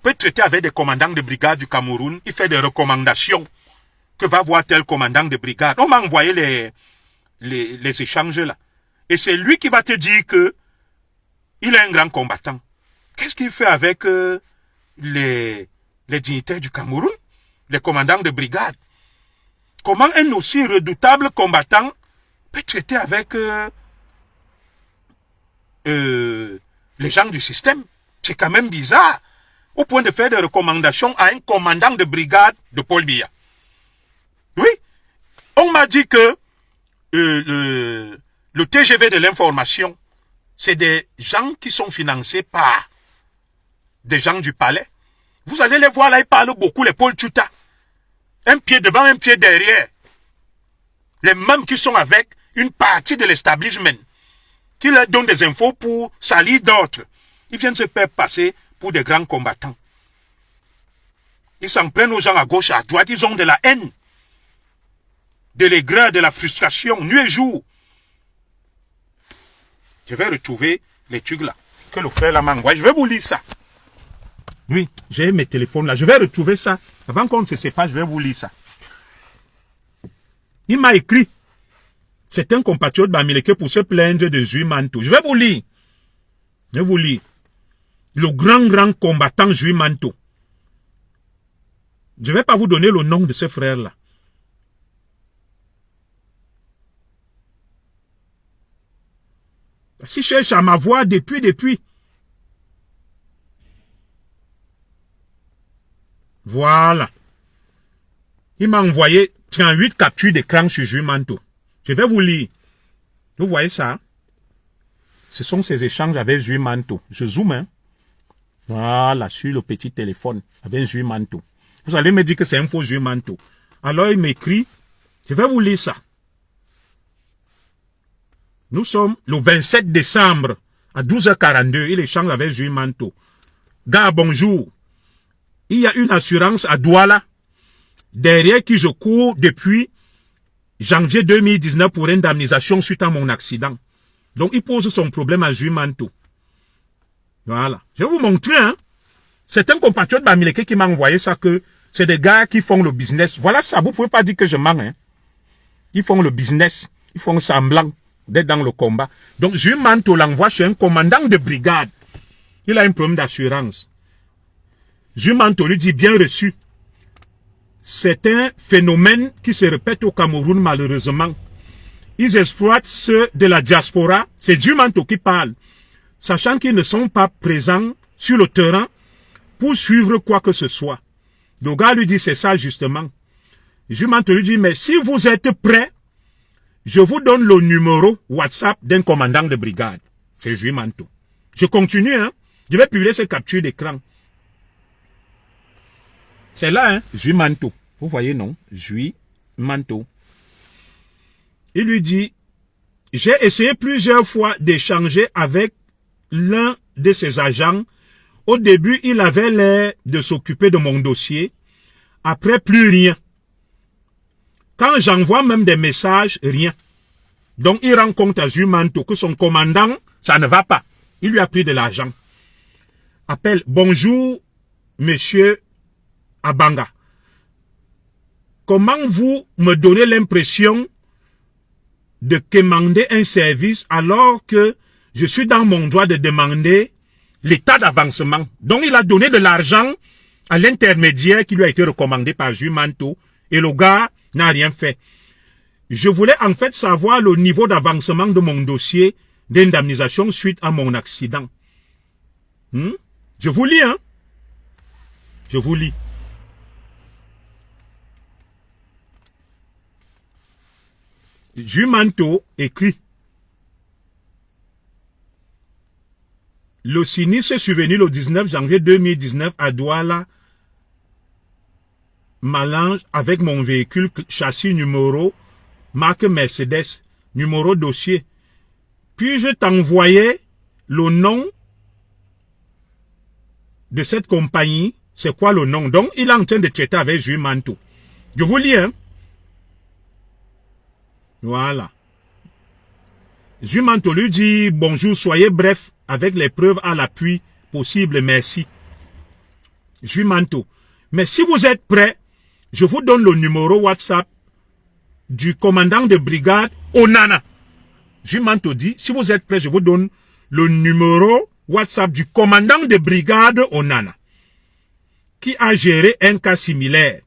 peut traiter avec des commandants de brigade du Cameroun, il fait des recommandations que va voir tel commandant de brigade. On m'a envoyé les échanges là. Et c'est lui qui va te dire que il est un grand combattant. Qu'est-ce qu'il fait avec les dignitaires du Cameroun, les commandants de brigade? Comment un aussi redoutable combattant peut traiter avec les gens du système? C'est quand même bizarre. Au point de faire des recommandations à un commandant de brigade de Paul Biya. Oui, on m'a dit que le TGV de l'information, c'est des gens qui sont financés par des gens du palais. Vous allez les voir là, ils parlent beaucoup, les Paul Tuta. Un pied devant, un pied derrière. Les mêmes qui sont avec une partie de l'establishment, qui leur donnent des infos pour salir d'autres. Ils viennent se faire passer pour des grands combattants. Ils s'en prennent aux gens à gauche, à droite, ils ont de la haine, de l'aigreur, de la frustration, nuit et jour. Je vais retrouver les trucs là, que le frère là m'a envoyé. Je vais vous lire ça. Oui, j'ai mes téléphones là, je vais retrouver ça. Avant qu'on ne se sépare, je vais vous lire ça. Il m'a écrit, c'est un compatriote Bamileke pour se plaindre de Jules Manto. Je vais vous lire. Je vais vous lire. Le grand combattant Jules Manto. Je ne vais pas vous donner le nom de ce frère-là. Si cherche à m'avoir depuis. Voilà. Il m'a envoyé 38 captures d'écran sur Jules Manto. Je vais vous lire. Vous voyez ça? Ce sont ces échanges avec Jules Manto. Je zoome, hein. Voilà, sur le petit téléphone avec Jules Manto. Vous allez me dire que c'est un faux Jules Manto. Alors il m'écrit, je vais vous lire ça. Nous sommes le 27 décembre à 12h42. Il échange avec Jules Manto. Gars, bonjour. Il y a une assurance à Douala, derrière qui je cours depuis. janvier 2019 pour indemnisation suite à mon accident. Donc, il pose son problème à Jules Manteau. Voilà. Je vais vous montrer, hein. C'est un compatriote Bamileke qui m'a envoyé ça, que c'est des gars qui font le business. Voilà ça, vous pouvez pas dire que je mens, hein. Ils font le business. Ils font semblant d'être dans le combat. Donc, Jules Manteau l'envoie chez un commandant de brigade. Il a un problème d'assurance. Jules Manteau lui dit, bien reçu. C'est un phénomène qui se répète au Cameroun, malheureusement. Ils exploitent ceux de la diaspora. C'est Jules Manteau qui parle. Sachant qu'ils ne sont pas présents sur le terrain pour suivre quoi que ce soit. Le gars lui dit, c'est ça justement. Jules Manteau lui dit, mais si vous êtes prêts, je vous donne le numéro WhatsApp d'un commandant de brigade. C'est Jules Manteau. Je continue, hein. Je vais publier ces captures d'écran. C'est là, hein, Jules Manteau. Vous voyez, non? Jules Manteau. Il lui dit, j'ai essayé plusieurs fois d'échanger avec l'un de ses agents. Au début, il avait l'air de s'occuper de mon dossier. Après, plus rien. Quand j'envoie même des messages, rien. Donc, il rend compte à Jules Manteau que son commandant, ça ne va pas. Il lui a pris de l'argent. Appelle, bonjour, monsieur Abanga. Comment vous me donnez l'impression de commander un service alors que je suis dans mon droit de demander l'état d'avancement? Donc, il a donné de l'argent à l'intermédiaire qui lui a été recommandé par Jules Manteau et le gars n'a rien fait. Je voulais en fait savoir le niveau d'avancement de mon dossier d'indemnisation suite à mon accident. Je vous lis, hein? Je vous lis. Jules Manteau écrit: le sinistre est survenu le 19 janvier 2019 à Douala, Malange, avec mon véhicule châssis numéro marque Mercedes, numéro dossier. Puis-je t'envoyer le nom de cette compagnie? C'est quoi le nom? Donc, il est en train de traiter avec Jules Manteau. Je vous lis, hein? Voilà. Jules Manteau lui dit, bonjour, soyez bref, avec les preuves à l'appui possible, merci. Jules Manteau, mais si vous êtes prêts, je vous donne le numéro WhatsApp du commandant de brigade Onana. Jules Manteau dit, si vous êtes prêts, je vous donne le numéro WhatsApp du commandant de brigade Onana, qui a géré un cas similaire.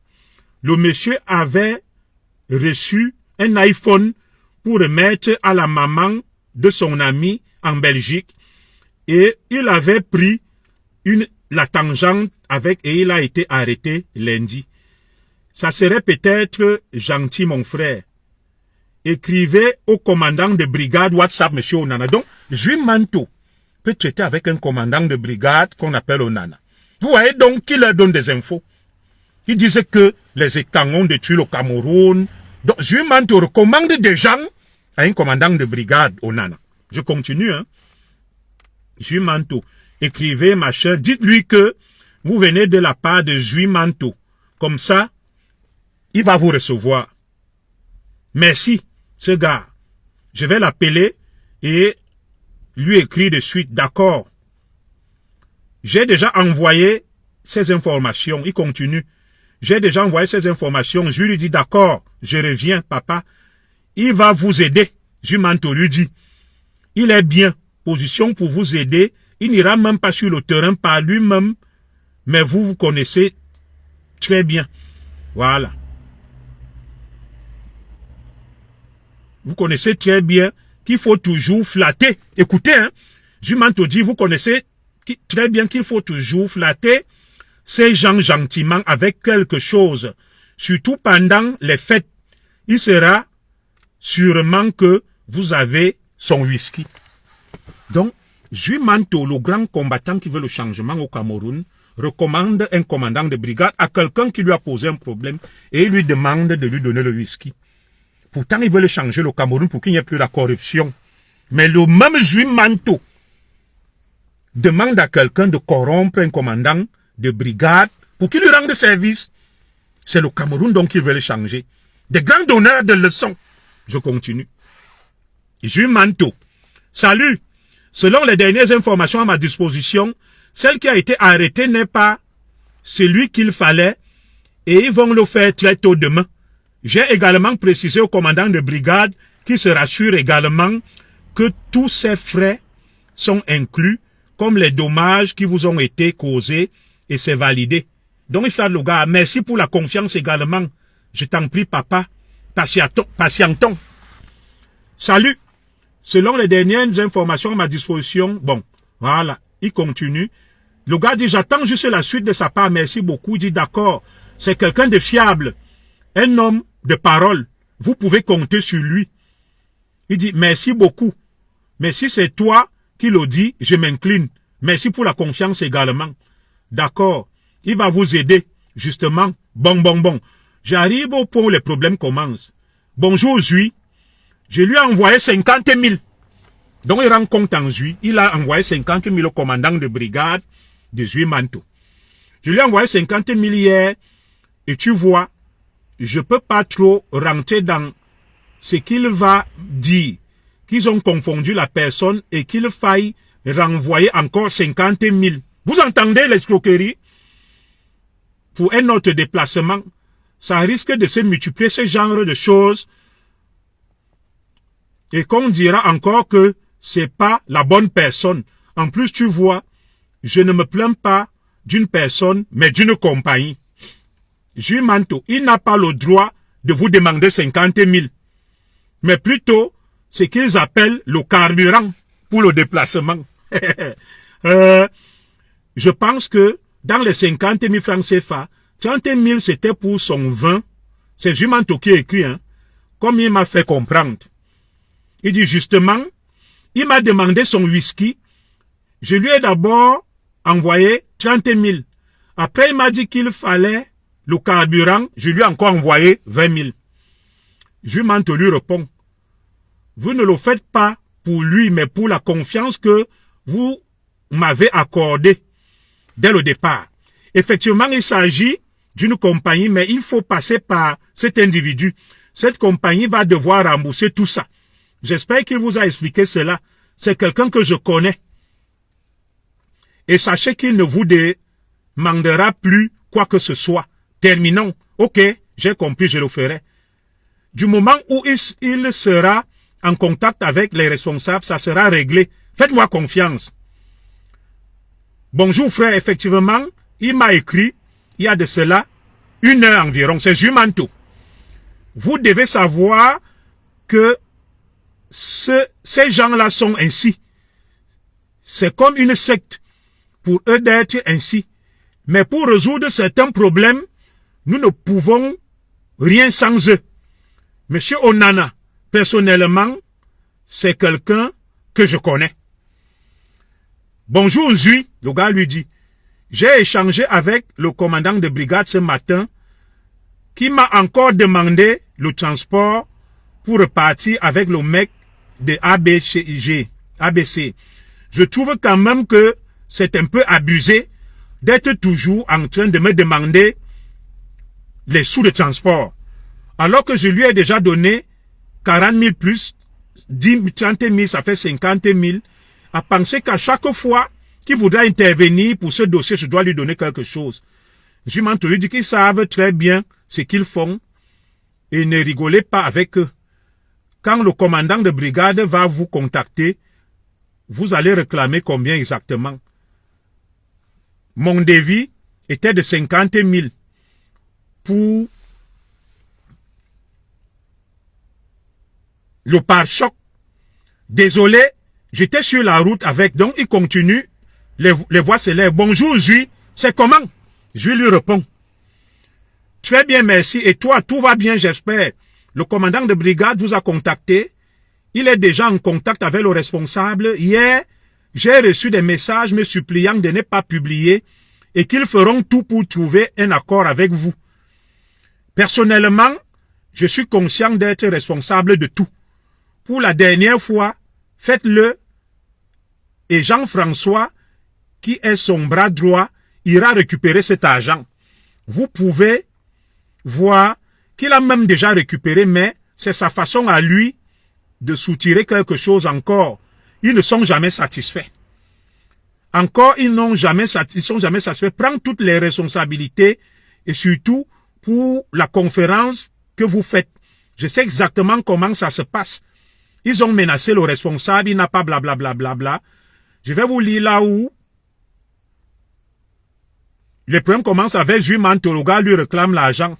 Le monsieur avait reçu un iPhone pour remettre à la maman de son ami en Belgique et il avait pris la tangente avec et il a été arrêté lundi. Ça serait peut-être gentil, mon frère. Écrivez au commandant de brigade WhatsApp, monsieur Onana. Donc, Jules Manteau peut traiter avec un commandant de brigade qu'on appelle Onana. Vous voyez donc qu'il leur donne des infos. Il disait que les États ont détruit le Cameroun. Donc, Jules Manteau recommande des gens à un commandant de brigade Onana. Je continue, hein. Jules Manteau, écrivez, ma chère, dites-lui que vous venez de la part de Jules Manteau. Comme ça, il va vous recevoir. Merci, ce gars. Je vais l'appeler et lui écrire de suite. D'accord. J'ai déjà envoyé ces informations. Il continue. J'ai déjà envoyé ces informations. Je lui dis, d'accord, je reviens, papa. Il va vous aider. Jules Manteau lui dit, il est bien, position pour vous aider. Il n'ira même pas sur le terrain par lui-même, mais vous connaissez très bien. Voilà. Vous connaissez très bien qu'il faut toujours flatter. Écoutez, hein, Jules Manteau dit, vous connaissez très bien qu'il faut toujours flatter ces gens gentiment avec quelque chose. Surtout pendant les fêtes. Il sera sûrement que vous avez son whisky. Donc, Jules Manteau, le grand combattant qui veut le changement au Cameroun, recommande un commandant de brigade à quelqu'un qui lui a posé un problème et il lui demande de lui donner le whisky. Pourtant, il veut changer le Cameroun pour qu'il n'y ait plus la corruption. Mais le même Jules Manteau demande à quelqu'un de corrompre un commandant de brigade pour qu'il lui rende service. C'est le Cameroun donc qui veut le changer. Des grands donneurs de leçons. Je continue. Jules Manteau. Salut. Selon les dernières informations à ma disposition, celle qui a été arrêtée n'est pas celui qu'il fallait et ils vont le faire très tôt demain. J'ai également précisé au commandant de brigade qui se rassure également que tous ces frais sont inclus comme les dommages qui vous ont été causés et c'est validé. Donc, il fait le gars, merci pour la confiance également. Je t'en prie, papa. Patientons. Salut. Selon les dernières informations à ma disposition, bon, voilà, il continue. Le gars dit, j'attends juste la suite de sa part, merci beaucoup. Il dit, d'accord, c'est quelqu'un de fiable, un homme de parole. Vous pouvez compter sur lui. Il dit, merci beaucoup. Mais si c'est toi qui le dis, je m'incline. Merci pour la confiance également. D'accord, il va vous aider, justement. Bon. J'arrive au point où les problèmes commencent. Bonjour, Zui. Je lui ai envoyé 50 000. Donc, il rend compte en Zui. Il a envoyé 50 000 au commandant de brigade de Zui Manteau. Je lui ai envoyé 50 000 hier. Et tu vois, je peux pas trop rentrer dans ce qu'il va dire. Qu'ils ont confondu la personne et qu'il faille renvoyer encore 50 000. Vous entendez l'escroquerie? Pour un autre déplacement, ça risque de se multiplier ce genre de choses. Et qu'on dira encore que c'est pas la bonne personne. En plus, tu vois, je ne me plains pas d'une personne, mais d'une compagnie. Jules Manteau, il n'a pas le droit de vous demander 50 000. Mais plutôt, ce qu'ils appellent le carburant pour le déplacement. Je pense que dans les 50 000 francs CFA, 30 000 c'était pour son vin. C'est Jules Manteau qui écrit, hein, comme il m'a fait comprendre. Il dit justement, il m'a demandé son whisky. Je lui ai d'abord envoyé 30 000. Après, il m'a dit qu'il fallait le carburant. Je lui ai encore envoyé 20 000. Jules Manteau lui répond, vous ne le faites pas pour lui, mais pour la confiance que vous m'avez accordée dès le départ. Effectivement, il s'agit d'une compagnie, mais il faut passer par cet individu. Cette compagnie va devoir rembourser tout ça. J'espère qu'il vous a expliqué cela. C'est quelqu'un que je connais. Et sachez qu'il ne vous demandera plus quoi que ce soit. Terminons. Ok, j'ai compris, je le ferai. Du moment où il sera en contact avec les responsables, ça sera réglé. Faites-moi confiance. Bonjour frère, effectivement, il m'a écrit, il y a de cela 1 heure environ, c'est Jules Manteau. Vous devez savoir que ces gens-là sont ainsi. C'est comme une secte pour eux d'être ainsi. Mais pour résoudre certains problèmes, nous ne pouvons rien sans eux. Monsieur Onana, personnellement, c'est quelqu'un que je connais. Bonjour Zui, le gars lui dit. J'ai échangé avec le commandant de brigade ce matin qui m'a encore demandé le transport pour repartir avec le mec de ABC. Je trouve quand même que c'est un peu abusé d'être toujours en train de me demander les sous de transport. Alors que je lui ai déjà donné 40 000 plus 30 000, ça fait 50 000, à penser qu'à chaque fois qu'il voudra intervenir pour ce dossier, je dois lui donner quelque chose. Je lui dis qu'ils savent très bien ce qu'ils font et ne rigolez pas avec eux. Quand le commandant de brigade va vous contacter, vous allez réclamer combien exactement. Mon devis était de 50 000 pour le pare-choc. Désolé, j'étais sur la route avec, donc il continue, les voix s'élèvent. Bonjour, Zui, c'est comment? Zui lui répond. Très bien, merci. Et toi, tout va bien, j'espère. Le commandant de brigade vous a contacté. Il est déjà en contact avec le responsable. Hier, j'ai reçu des messages me suppliant de ne pas publier et qu'ils feront tout pour trouver un accord avec vous. Personnellement, je suis conscient d'être responsable de tout. Pour la dernière fois, faites-le et Jean-François, qui est son bras droit, ira récupérer cet argent. Vous pouvez voir qu'il a même déjà récupéré, mais c'est sa façon à lui de soutirer quelque chose encore. Ils ne sont jamais satisfaits. Encore, ils sont jamais satisfaits. Prends toutes les responsabilités et surtout pour la conférence que vous faites. Je sais exactement comment ça se passe. Ils ont menacé le responsable, il n'a pas blablabla. Bla, bla, bla. Je vais vous lire là où le problème commence avec Jules Manto. Le gars lui réclame l'argent.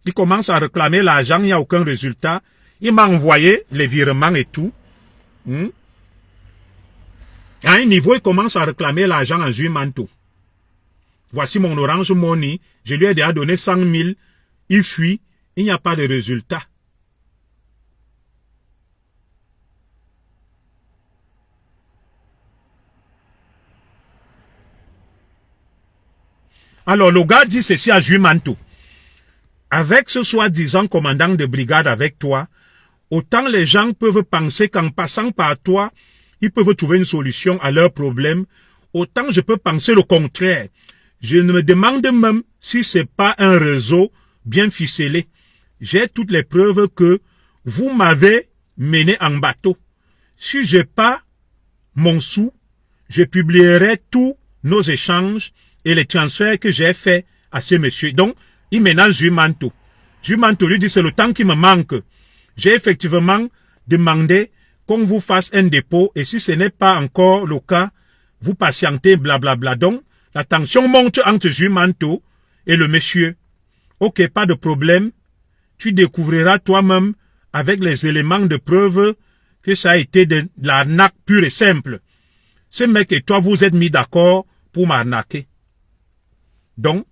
Il commence à réclamer l'argent, il n'y a aucun résultat. Il m'a envoyé les virements et tout. À un niveau, il commence à réclamer l'argent à Jules Manto. Voici mon Orange Money. Je lui ai déjà donné 100 000. Il fuit. Il n'y a pas de résultat. Alors, le gars dit ceci à Jules Manto. Avec ce soi-disant commandant de brigade avec toi, autant les gens peuvent penser qu'en passant par toi, ils peuvent trouver une solution à leurs problèmes, autant je peux penser le contraire. Je me demande même si c'est pas un réseau bien ficelé. J'ai toutes les preuves que vous m'avez mené en bateau. Si j'ai pas mon sou, je publierai tous nos échanges et les transferts que j'ai faits à ce monsieur. Donc, il ménage Jules Manto. Jules Manto lui dit, c'est le temps qui me manque. J'ai effectivement demandé qu'on vous fasse un dépôt et si ce n'est pas encore le cas, vous patientez, blablabla. Donc, la tension monte entre Jules Manto et le monsieur. Ok, pas de problème. Tu découvriras toi-même avec les éléments de preuve que ça a été de l'arnaque pure et simple. Ce mec et toi, vous êtes mis d'accord pour m'arnaquer. Donc,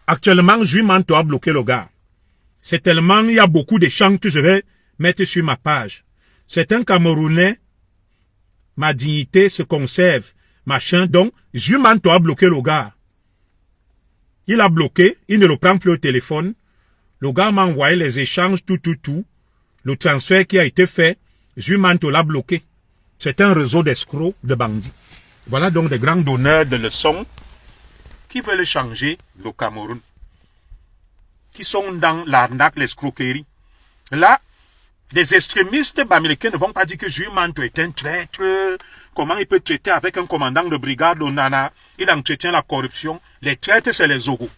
actuellement, Jules Manto a bloqué le gars. C'est tellement, il y a beaucoup de chants que je vais mettre sur ma page. C'est un Camerounais, ma dignité se conserve, machin. Donc, Jules Manto a bloqué le gars. Il a bloqué, il ne le prend plus au téléphone. Le gars m'a envoyé les échanges, tout. Le transfert qui a été fait, Jules Manto l'a bloqué. C'est un réseau d'escrocs, de bandits. Voilà donc des grands donneurs de leçons qui veulent changer le Cameroun, qui sont dans l'arnaque, l'escroquerie. Là, des extrémistes américains ne vont pas dire que Jules Manto est un traître. Comment il peut traiter avec un commandant de brigade, le nana? Il entretient la corruption. Les traîtres, c'est les Zogo.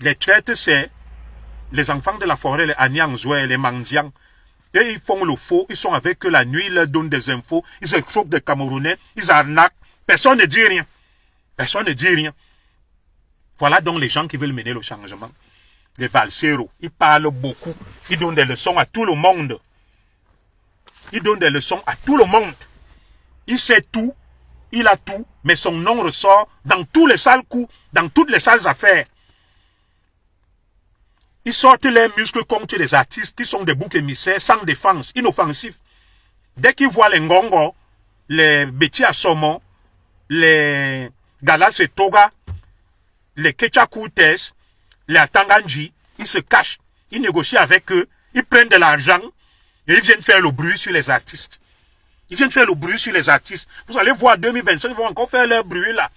Les traîtres, c'est les enfants de la forêt, les Anyangzoué, les mendiants. Et ils font le faux, ils sont avec eux la nuit, ils leur donnent des infos, ils escroquent des Camerounais, ils arnaquent. Personne ne dit rien. Personne ne dit rien. Voilà donc les gens qui veulent mener le changement. Les valseros, ils parlent beaucoup. Ils donnent des leçons à tout le monde. Ils donnent des leçons à tout le monde. Il sait tout, il a tout, mais son nom ressort dans tous les sales coups, dans toutes les sales affaires. Ils sortent les muscles contre les artistes qui sont des boucs émissaires sans défense, inoffensifs. Dès qu'ils voient les Ngongo, les Betty Assomo, les Galas et Toga, les Ketchakoutes, les Atanganji, ils se cachent, ils négocient avec eux, ils prennent de l'argent et ils viennent faire le bruit sur les artistes. Ils viennent faire le bruit sur les artistes. Vous allez voir 2025, ils vont encore faire leur bruit là.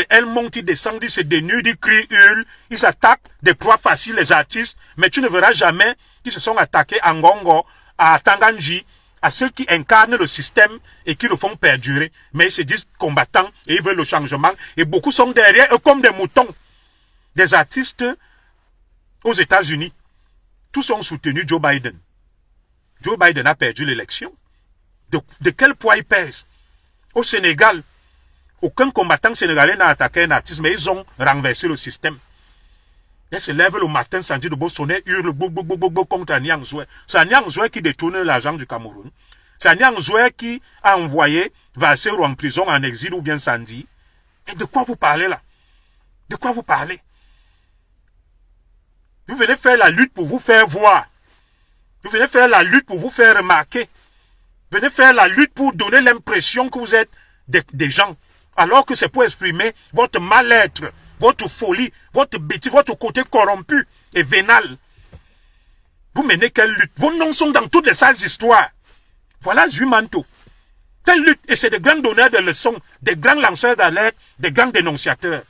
Elles montent, ils descendent, ils se dénudent, ils crient, hurlent, ils attaquent des proies faciles les artistes, mais tu ne verras jamais qu'ils se sont attaqués à Ngongo, à Tanganji, à ceux qui incarnent le système et qui le font perdurer. Mais ils se disent combattants et ils veulent le changement. Et beaucoup sont derrière eux comme des moutons. Des artistes aux États-Unis, tous ont soutenu Joe Biden. Joe Biden a perdu l'élection. De quel poids il pèse? Au Sénégal, aucun combattant sénégalais n'a attaqué un artiste, mais ils ont renversé le système. Ils se lèvent le matin, Sandy de Bossonnet hurle contre Anyang Zoué. C'est Anyang Zoué qui détourne l'argent du Cameroun. C'est Anyang Zoué qui a envoyé Valsero en prison, en exil ou bien Sandy. Et de quoi vous parlez là? De quoi vous parlez? Vous venez faire la lutte pour vous faire voir. Vous venez faire la lutte pour vous faire remarquer. Vous venez faire la lutte pour donner l'impression que vous êtes des gens. Alors que c'est pour exprimer votre mal-être, votre folie, votre bêtise, votre côté corrompu et vénal. Vous menez quelle lutte? Vos noms sont dans toutes les sales histoires. Voilà Jules Manto. Telle lutte, et c'est des grands donneurs de leçons, des grands lanceurs d'alerte, des grands dénonciateurs.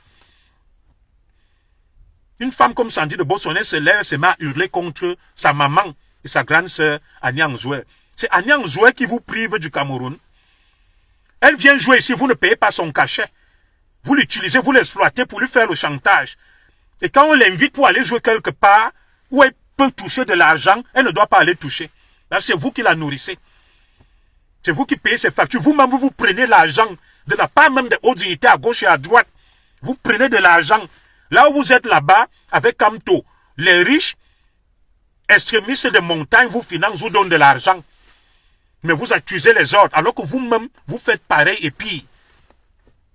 Une femme comme Sandy de Bossonnet se lève, se met à hurler contre sa maman et sa grande sœur, Agnang Zoué. C'est Agnang Zoué qui vous prive du Cameroun. Elle vient jouer ici, vous ne payez pas son cachet. Vous l'utilisez, vous l'exploitez pour lui faire le chantage. Et quand on l'invite pour aller jouer quelque part, où elle peut toucher de l'argent, elle ne doit pas aller toucher. Là, c'est vous qui la nourrissez. C'est vous qui payez ses factures. Vous-même, vous prenez l'argent de la part même des hautes dignités à gauche et à droite. Vous prenez de l'argent. Là où vous êtes là-bas, avec Camto, les riches, extrémistes de montagne vous financent, vous donnent de l'argent. Mais vous accusez les autres, alors que vous-même, vous faites pareil et pire.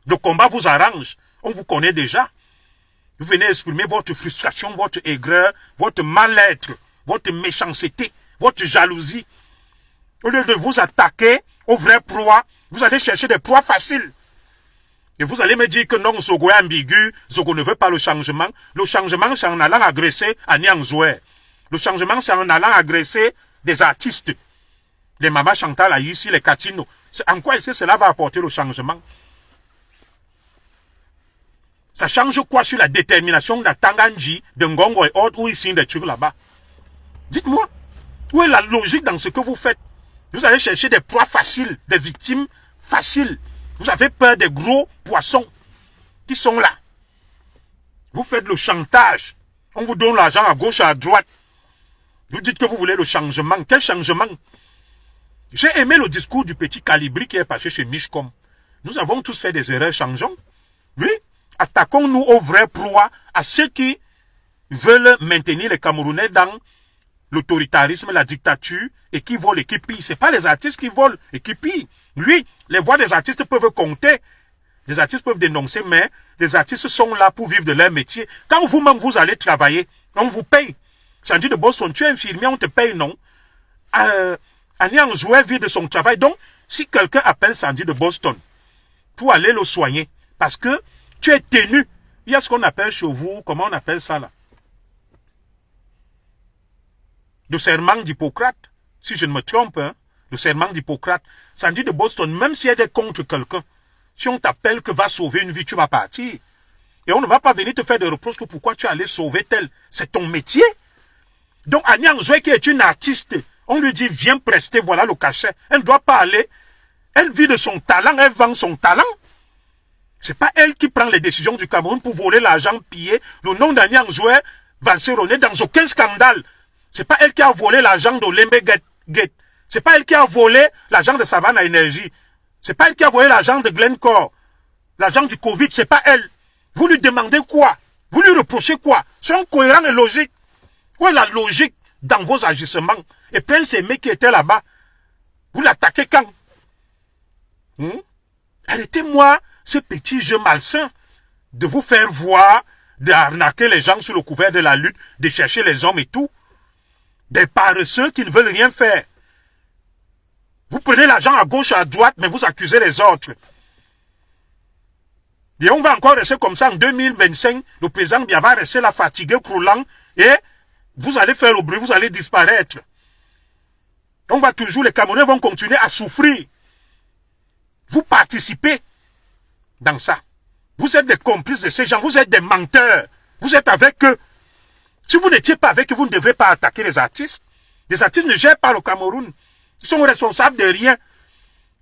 Le combat vous arrange. On vous connaît déjà. Vous venez exprimer votre frustration, votre aigreur, votre mal-être, votre méchanceté, votre jalousie. Au lieu de vous attaquer aux vraies proies, vous allez chercher des proies faciles. Et vous allez me dire que non, Zogo est ambigu, Zogo ne veut pas le changement. Le changement, c'est en allant agresser Agnang Zoué. Le changement, c'est en allant agresser des artistes. Les Mama Chantal ici, les Katino. En quoi est-ce que cela va apporter le changement? Ça change quoi sur la détermination de Tanganji, de Ngongo et autres, où ils signent des trucs là-bas? Dites-moi, où est la logique dans ce que vous faites? Vous allez chercher des proies faciles, des victimes faciles. Vous avez peur des gros poissons qui sont là. Vous faites le chantage. On vous donne l'argent à gauche et à droite. Vous dites que vous voulez le changement. Quel changement? J'ai aimé le discours du petit Calibri qui est passé chez Michcom. Nous avons tous fait des erreurs, changeons. Oui, attaquons-nous aux vrais proies, à ceux qui veulent maintenir les Camerounais dans l'autoritarisme, la dictature, et qui volent et qui pillent. Ce n'est pas les artistes qui volent et qui pillent. Oui, les voix des artistes peuvent compter. Les artistes peuvent dénoncer, mais les artistes sont là pour vivre de leur métier. Quand vous-même vous allez travailler, on vous paye. Sandy de Boston, tu es infirmier, on te paye, non? Agnang Zoué vit de son travail. Donc, si quelqu'un appelle Sandy de Boston pour aller le soigner, parce que tu es tenu, il y a ce qu'on appelle chez vous, comment on appelle ça là? Le serment d'Hippocrate, si je ne me trompe, hein, le serment d'Hippocrate. Sandy de Boston, même si elle est contre quelqu'un, si on t'appelle que va sauver une vie, tu vas partir. Et on ne va pas venir te faire des reproches que pourquoi tu es allé sauver tel. C'est ton métier. Donc Agnang Zoué qui est une artiste, on lui dit viens prester, voilà le cachet. Elle ne doit pas aller. Elle vit de son talent, elle vend son talent. C'est pas elle qui prend les décisions du Cameroun pour voler l'argent pillé. Le nom d'Agnang Zoué va se ronner dans aucun scandale. C'est pas elle qui a volé l'argent de Lembe Gate. C'est pas elle qui a volé l'argent de Savannah Energy. C'est pas elle qui a volé l'argent de Glencore. L'argent du Covid, c'est pas elle. Vous lui demandez quoi? Vous lui reprochez quoi? Soyons cohérents et logiques. Où est la logique dans vos agissements? Et Prince Aimé qui était là-bas, vous l'attaquez quand? Arrêtez-moi ce petit jeu malsain de vous faire voir, d'arnaquer les gens sous le couvert de la lutte, de chercher les hommes et tout. Des paresseux qui ne veulent rien faire. Vous prenez l'argent à gauche, à droite, mais vous accusez les autres. Et on va encore rester comme ça en 2025. Le président Biya va rester là fatigué, croulant, et vous allez faire le bruit, vous allez disparaître. On va toujours, les Camerounais vont continuer à souffrir. Vous participez dans ça. Vous êtes des complices de ces gens, vous êtes des menteurs. Vous êtes avec eux. Si vous n'étiez pas avec eux, vous ne devrez pas attaquer les artistes. Les artistes ne gèrent pas le Cameroun. Ils sont responsables de rien.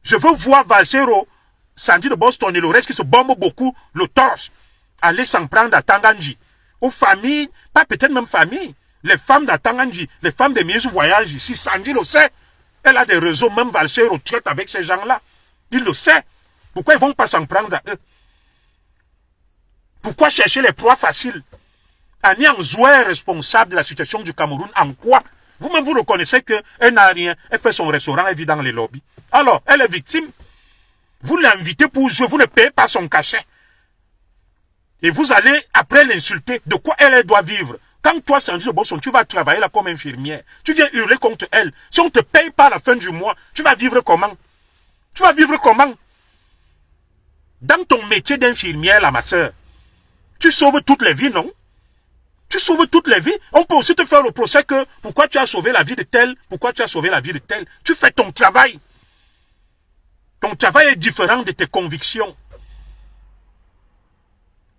Je veux voir Valsero, Sandy de Boston et le reste qui se bombent beaucoup le torse. Aller s'en prendre à Tanganji. Aux familles, pas peut-être même famille. Les femmes d'Atanganji, les femmes des ministres voyagent ici. Sandy le sait. Elle a des réseaux, même Valsero traite avec ces gens-là. Il le sait. Pourquoi ils ne vont pas s'en prendre à eux? Pourquoi chercher les proies faciles? Agnang Zoué est responsable de la situation du Cameroun. En quoi? Vous-même, vous reconnaissez qu'elle n'a rien. Elle fait son restaurant, elle vit dans les lobbies. Alors, elle est victime. Vous l'invitez pour jouer, vous ne payez pas son cachet. Et vous allez après l'insulter. De quoi elle doit vivre? Quand toi, Sandy de Boston, tu vas travailler là comme infirmière, tu viens hurler contre elle. Si on ne te paye pas à la fin du mois, tu vas vivre comment? Tu vas vivre comment? Dans ton métier d'infirmière, là, ma soeur, tu sauves toutes les vies, non? Tu sauves toutes les vies. On peut aussi te faire le procès que pourquoi tu as sauvé la vie de tel, pourquoi tu as sauvé la vie de tel. Tu fais ton travail. Ton travail est différent de tes convictions.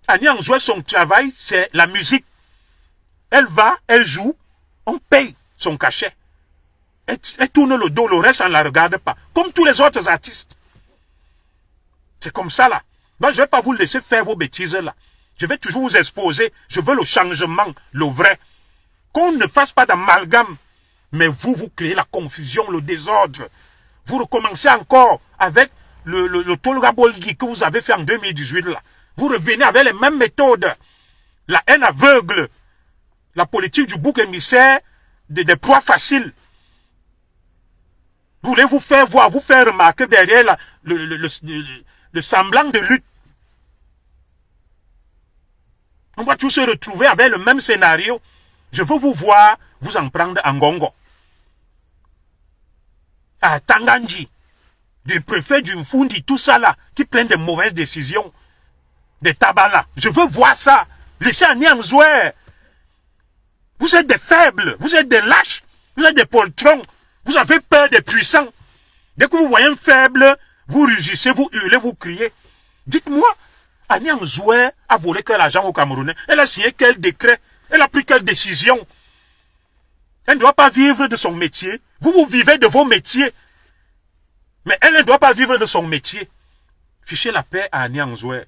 Agnang Zoué, son travail, c'est la musique. Elle va, elle joue, on paye son cachet. Elle tourne le dos, le reste, on ne la regarde pas. Comme tous les autres artistes. C'est comme ça, là. Moi, je ne vais pas vous laisser faire vos bêtises, là. Je vais toujours vous exposer. Je veux le changement, le vrai. Qu'on ne fasse pas d'amalgame. Mais vous, vous créez la confusion, le désordre. Vous recommencez encore avec le Tolga Bolgi que vous avez fait en 2018, là. Vous revenez avec les mêmes méthodes. La haine aveugle. La politique du bouc émissaire des proies faciles. Vous voulez vous faire voir, vous faire remarquer derrière le semblant de lutte. On va tous se retrouver avec le même scénario. Je veux vous voir vous en prendre en Gongo. À Tanganji, du préfet du Mfundi, tout ça là, qui prennent de mauvaises décisions. Des tabala. Je veux voir ça. Laissez un Niamzouer. Vous êtes des faibles, vous êtes des lâches, vous êtes des poltrons. Vous avez peur des puissants. Dès que vous voyez un faible, vous rugissez, vous hurlez, vous criez. Dites-moi, Agnam Zoué a volé quel argent au Camerounais? Elle a signé quel décret? Elle a pris quelle décision? Elle ne doit pas vivre de son métier. Vous vivez de vos métiers. Mais elle ne doit pas vivre de son métier. Fichez la paix à Agnam Zoué.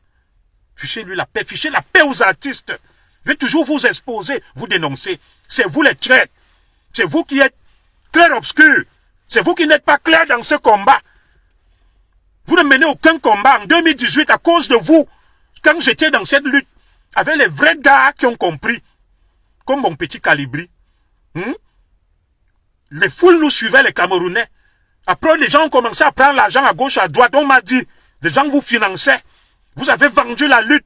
Fichez-lui la paix. Fichez la paix aux artistes. Je vais toujours vous exposer, vous dénoncer. C'est vous les traîtres. C'est vous qui êtes clair-obscur. C'est vous qui n'êtes pas clair dans ce combat. Vous ne menez aucun combat en 2018 à cause de vous. Quand j'étais dans cette lutte, avec les vrais gars qui ont compris, comme mon petit Calibri, les foules nous suivaient, les Camerounais. Après, les gens ont commencé à prendre l'argent à gauche, à droite. On m'a dit, les gens vous finançaient. Vous avez vendu la lutte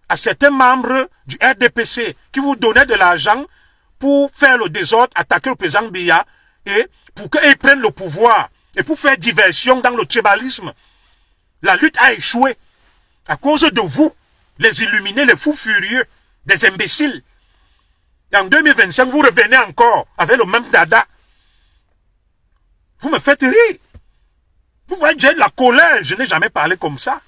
à certains membres du RDPC qui vous donnaient de l'argent pour faire le désordre, attaquer le président Biya et pour qu'ils prennent le pouvoir et pour faire diversion dans le tribalisme. La lutte a échoué à cause de vous, les illuminés, les fous furieux, des imbéciles. Et en 2025, vous revenez encore avec le même dada. Vous me faites rire. Vous voyez, j'ai de la colère, je n'ai jamais parlé comme ça.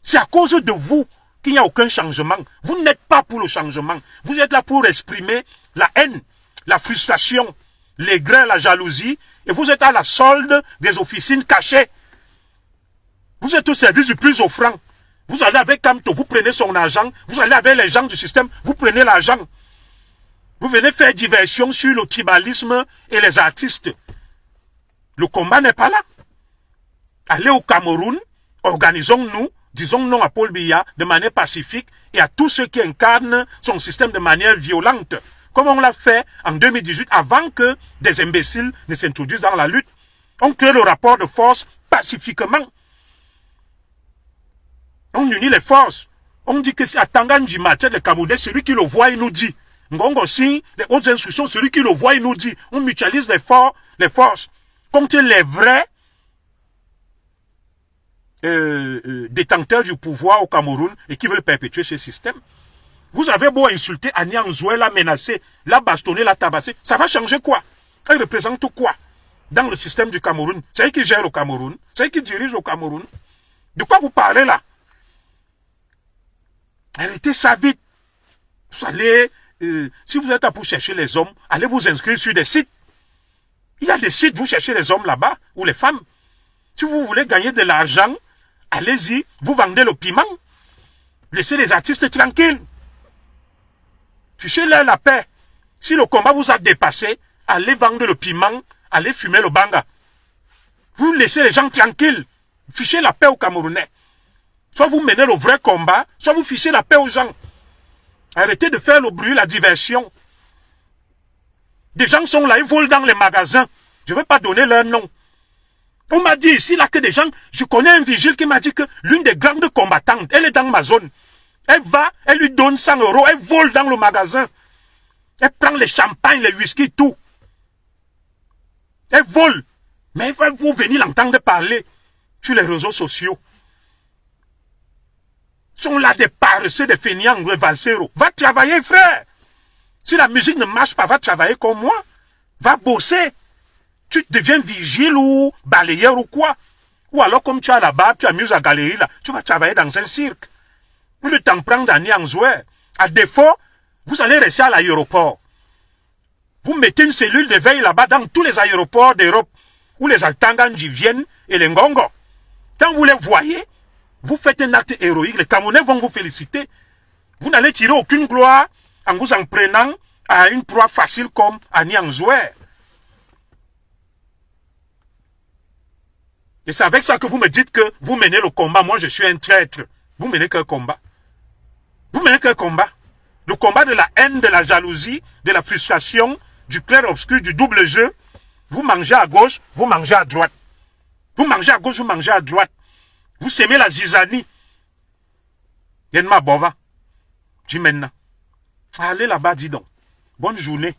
C'est à cause de vous qu'il n'y a aucun changement. Vous n'êtes pas pour le changement. Vous êtes là pour exprimer la haine, la frustration, les grains, la jalousie, et vous êtes à la solde des officines cachées. Vous êtes au service du plus offrant. Vous allez avec Kamto, vous prenez son argent. Vous allez avec les gens du système, vous prenez l'argent. Vous venez faire diversion sur le tribalisme et les artistes. Le combat n'est pas là. Allez au Cameroun, organisons-nous, disons non à Paul Biya de manière pacifique et à tous ceux qui incarnent son système de manière violente. Comme on l'a fait en 2018 avant que des imbéciles ne s'introduisent dans la lutte. On crée le rapport de force pacifiquement. On unit les forces. On dit que si à Tanganji Mathieu, le Camerounais, celui qui le voit, il nous dit. Ngongo signe les hautes instructions, celui qui le voit, il nous dit. On mutualise les forces contre les vrais détenteurs du pouvoir au Cameroun et qui veulent perpétuer ce système. Vous avez beau insulter Agnam Zoué, la menacer, la bastonner, la tabasser, ça va changer quoi? Elle représente quoi dans le système du Cameroun? C'est elle qui gère le Cameroun, c'est elle qui dirige le Cameroun. De quoi vous parlez là? Arrêtez ça vite. Vous allez, si vous êtes là pour chercher les hommes, allez vous inscrire sur des sites. Il y a des sites, vous cherchez les hommes là-bas, ou les femmes. Si vous voulez gagner de l'argent, allez-y, vous vendez le piment. Laissez les artistes tranquilles. Fichez-leur la paix. Si le combat vous a dépassé, allez vendre le piment, allez fumer le banga. Vous laissez les gens tranquilles. Fichez la paix aux Camerounais. Soit vous menez le vrai combat, soit vous fichez la paix aux gens. Arrêtez de faire le bruit, la diversion. Des gens sont là, ils volent dans les magasins. Je ne vais pas donner leur nom. On m'a dit ici là que des gens, je connais un vigile qui m'a dit que l'une des grandes combattantes, elle est dans ma zone. Elle va, elle lui donne 100 €, elle vole dans le magasin. Elle prend les champagnes, les whisky, tout. Elle vole. Mais vous venez l'entendre parler sur les réseaux sociaux. Ils sont là des paresseux, des feignants, des valseros. Va travailler, frère. Si la musique ne marche pas, va travailler comme moi. Va bosser. Tu deviens vigile ou balayeur ou quoi. Ou alors comme tu as là-bas, tu amuses à la galerie là, tu vas travailler dans un cirque. Vous le temps prendre à Niamzoué. À défaut, vous allez rester à l'aéroport. Vous mettez une cellule de veille là-bas dans tous les aéroports d'Europe, où les Altangandji viennent et les Ngongo. Quand vous les voyez, vous faites un acte héroïque. Les Camerounais vont vous féliciter. Vous n'allez tirer aucune gloire en vous en prenant à une proie facile comme Annie Anzouer. Et c'est avec ça que vous me dites que vous menez le combat. Moi, je suis un traître. Vous menez quel combat? Vous menez quel combat? Le combat de la haine, de la jalousie, de la frustration, du clair-obscur, du double jeu. Vous mangez à gauche, vous mangez à droite. Vous mangez à gauche, vous mangez à droite. Vous semez la zizanie. Yenma Bova. Dis maintenant. Allez là-bas, dis donc. Bonne journée.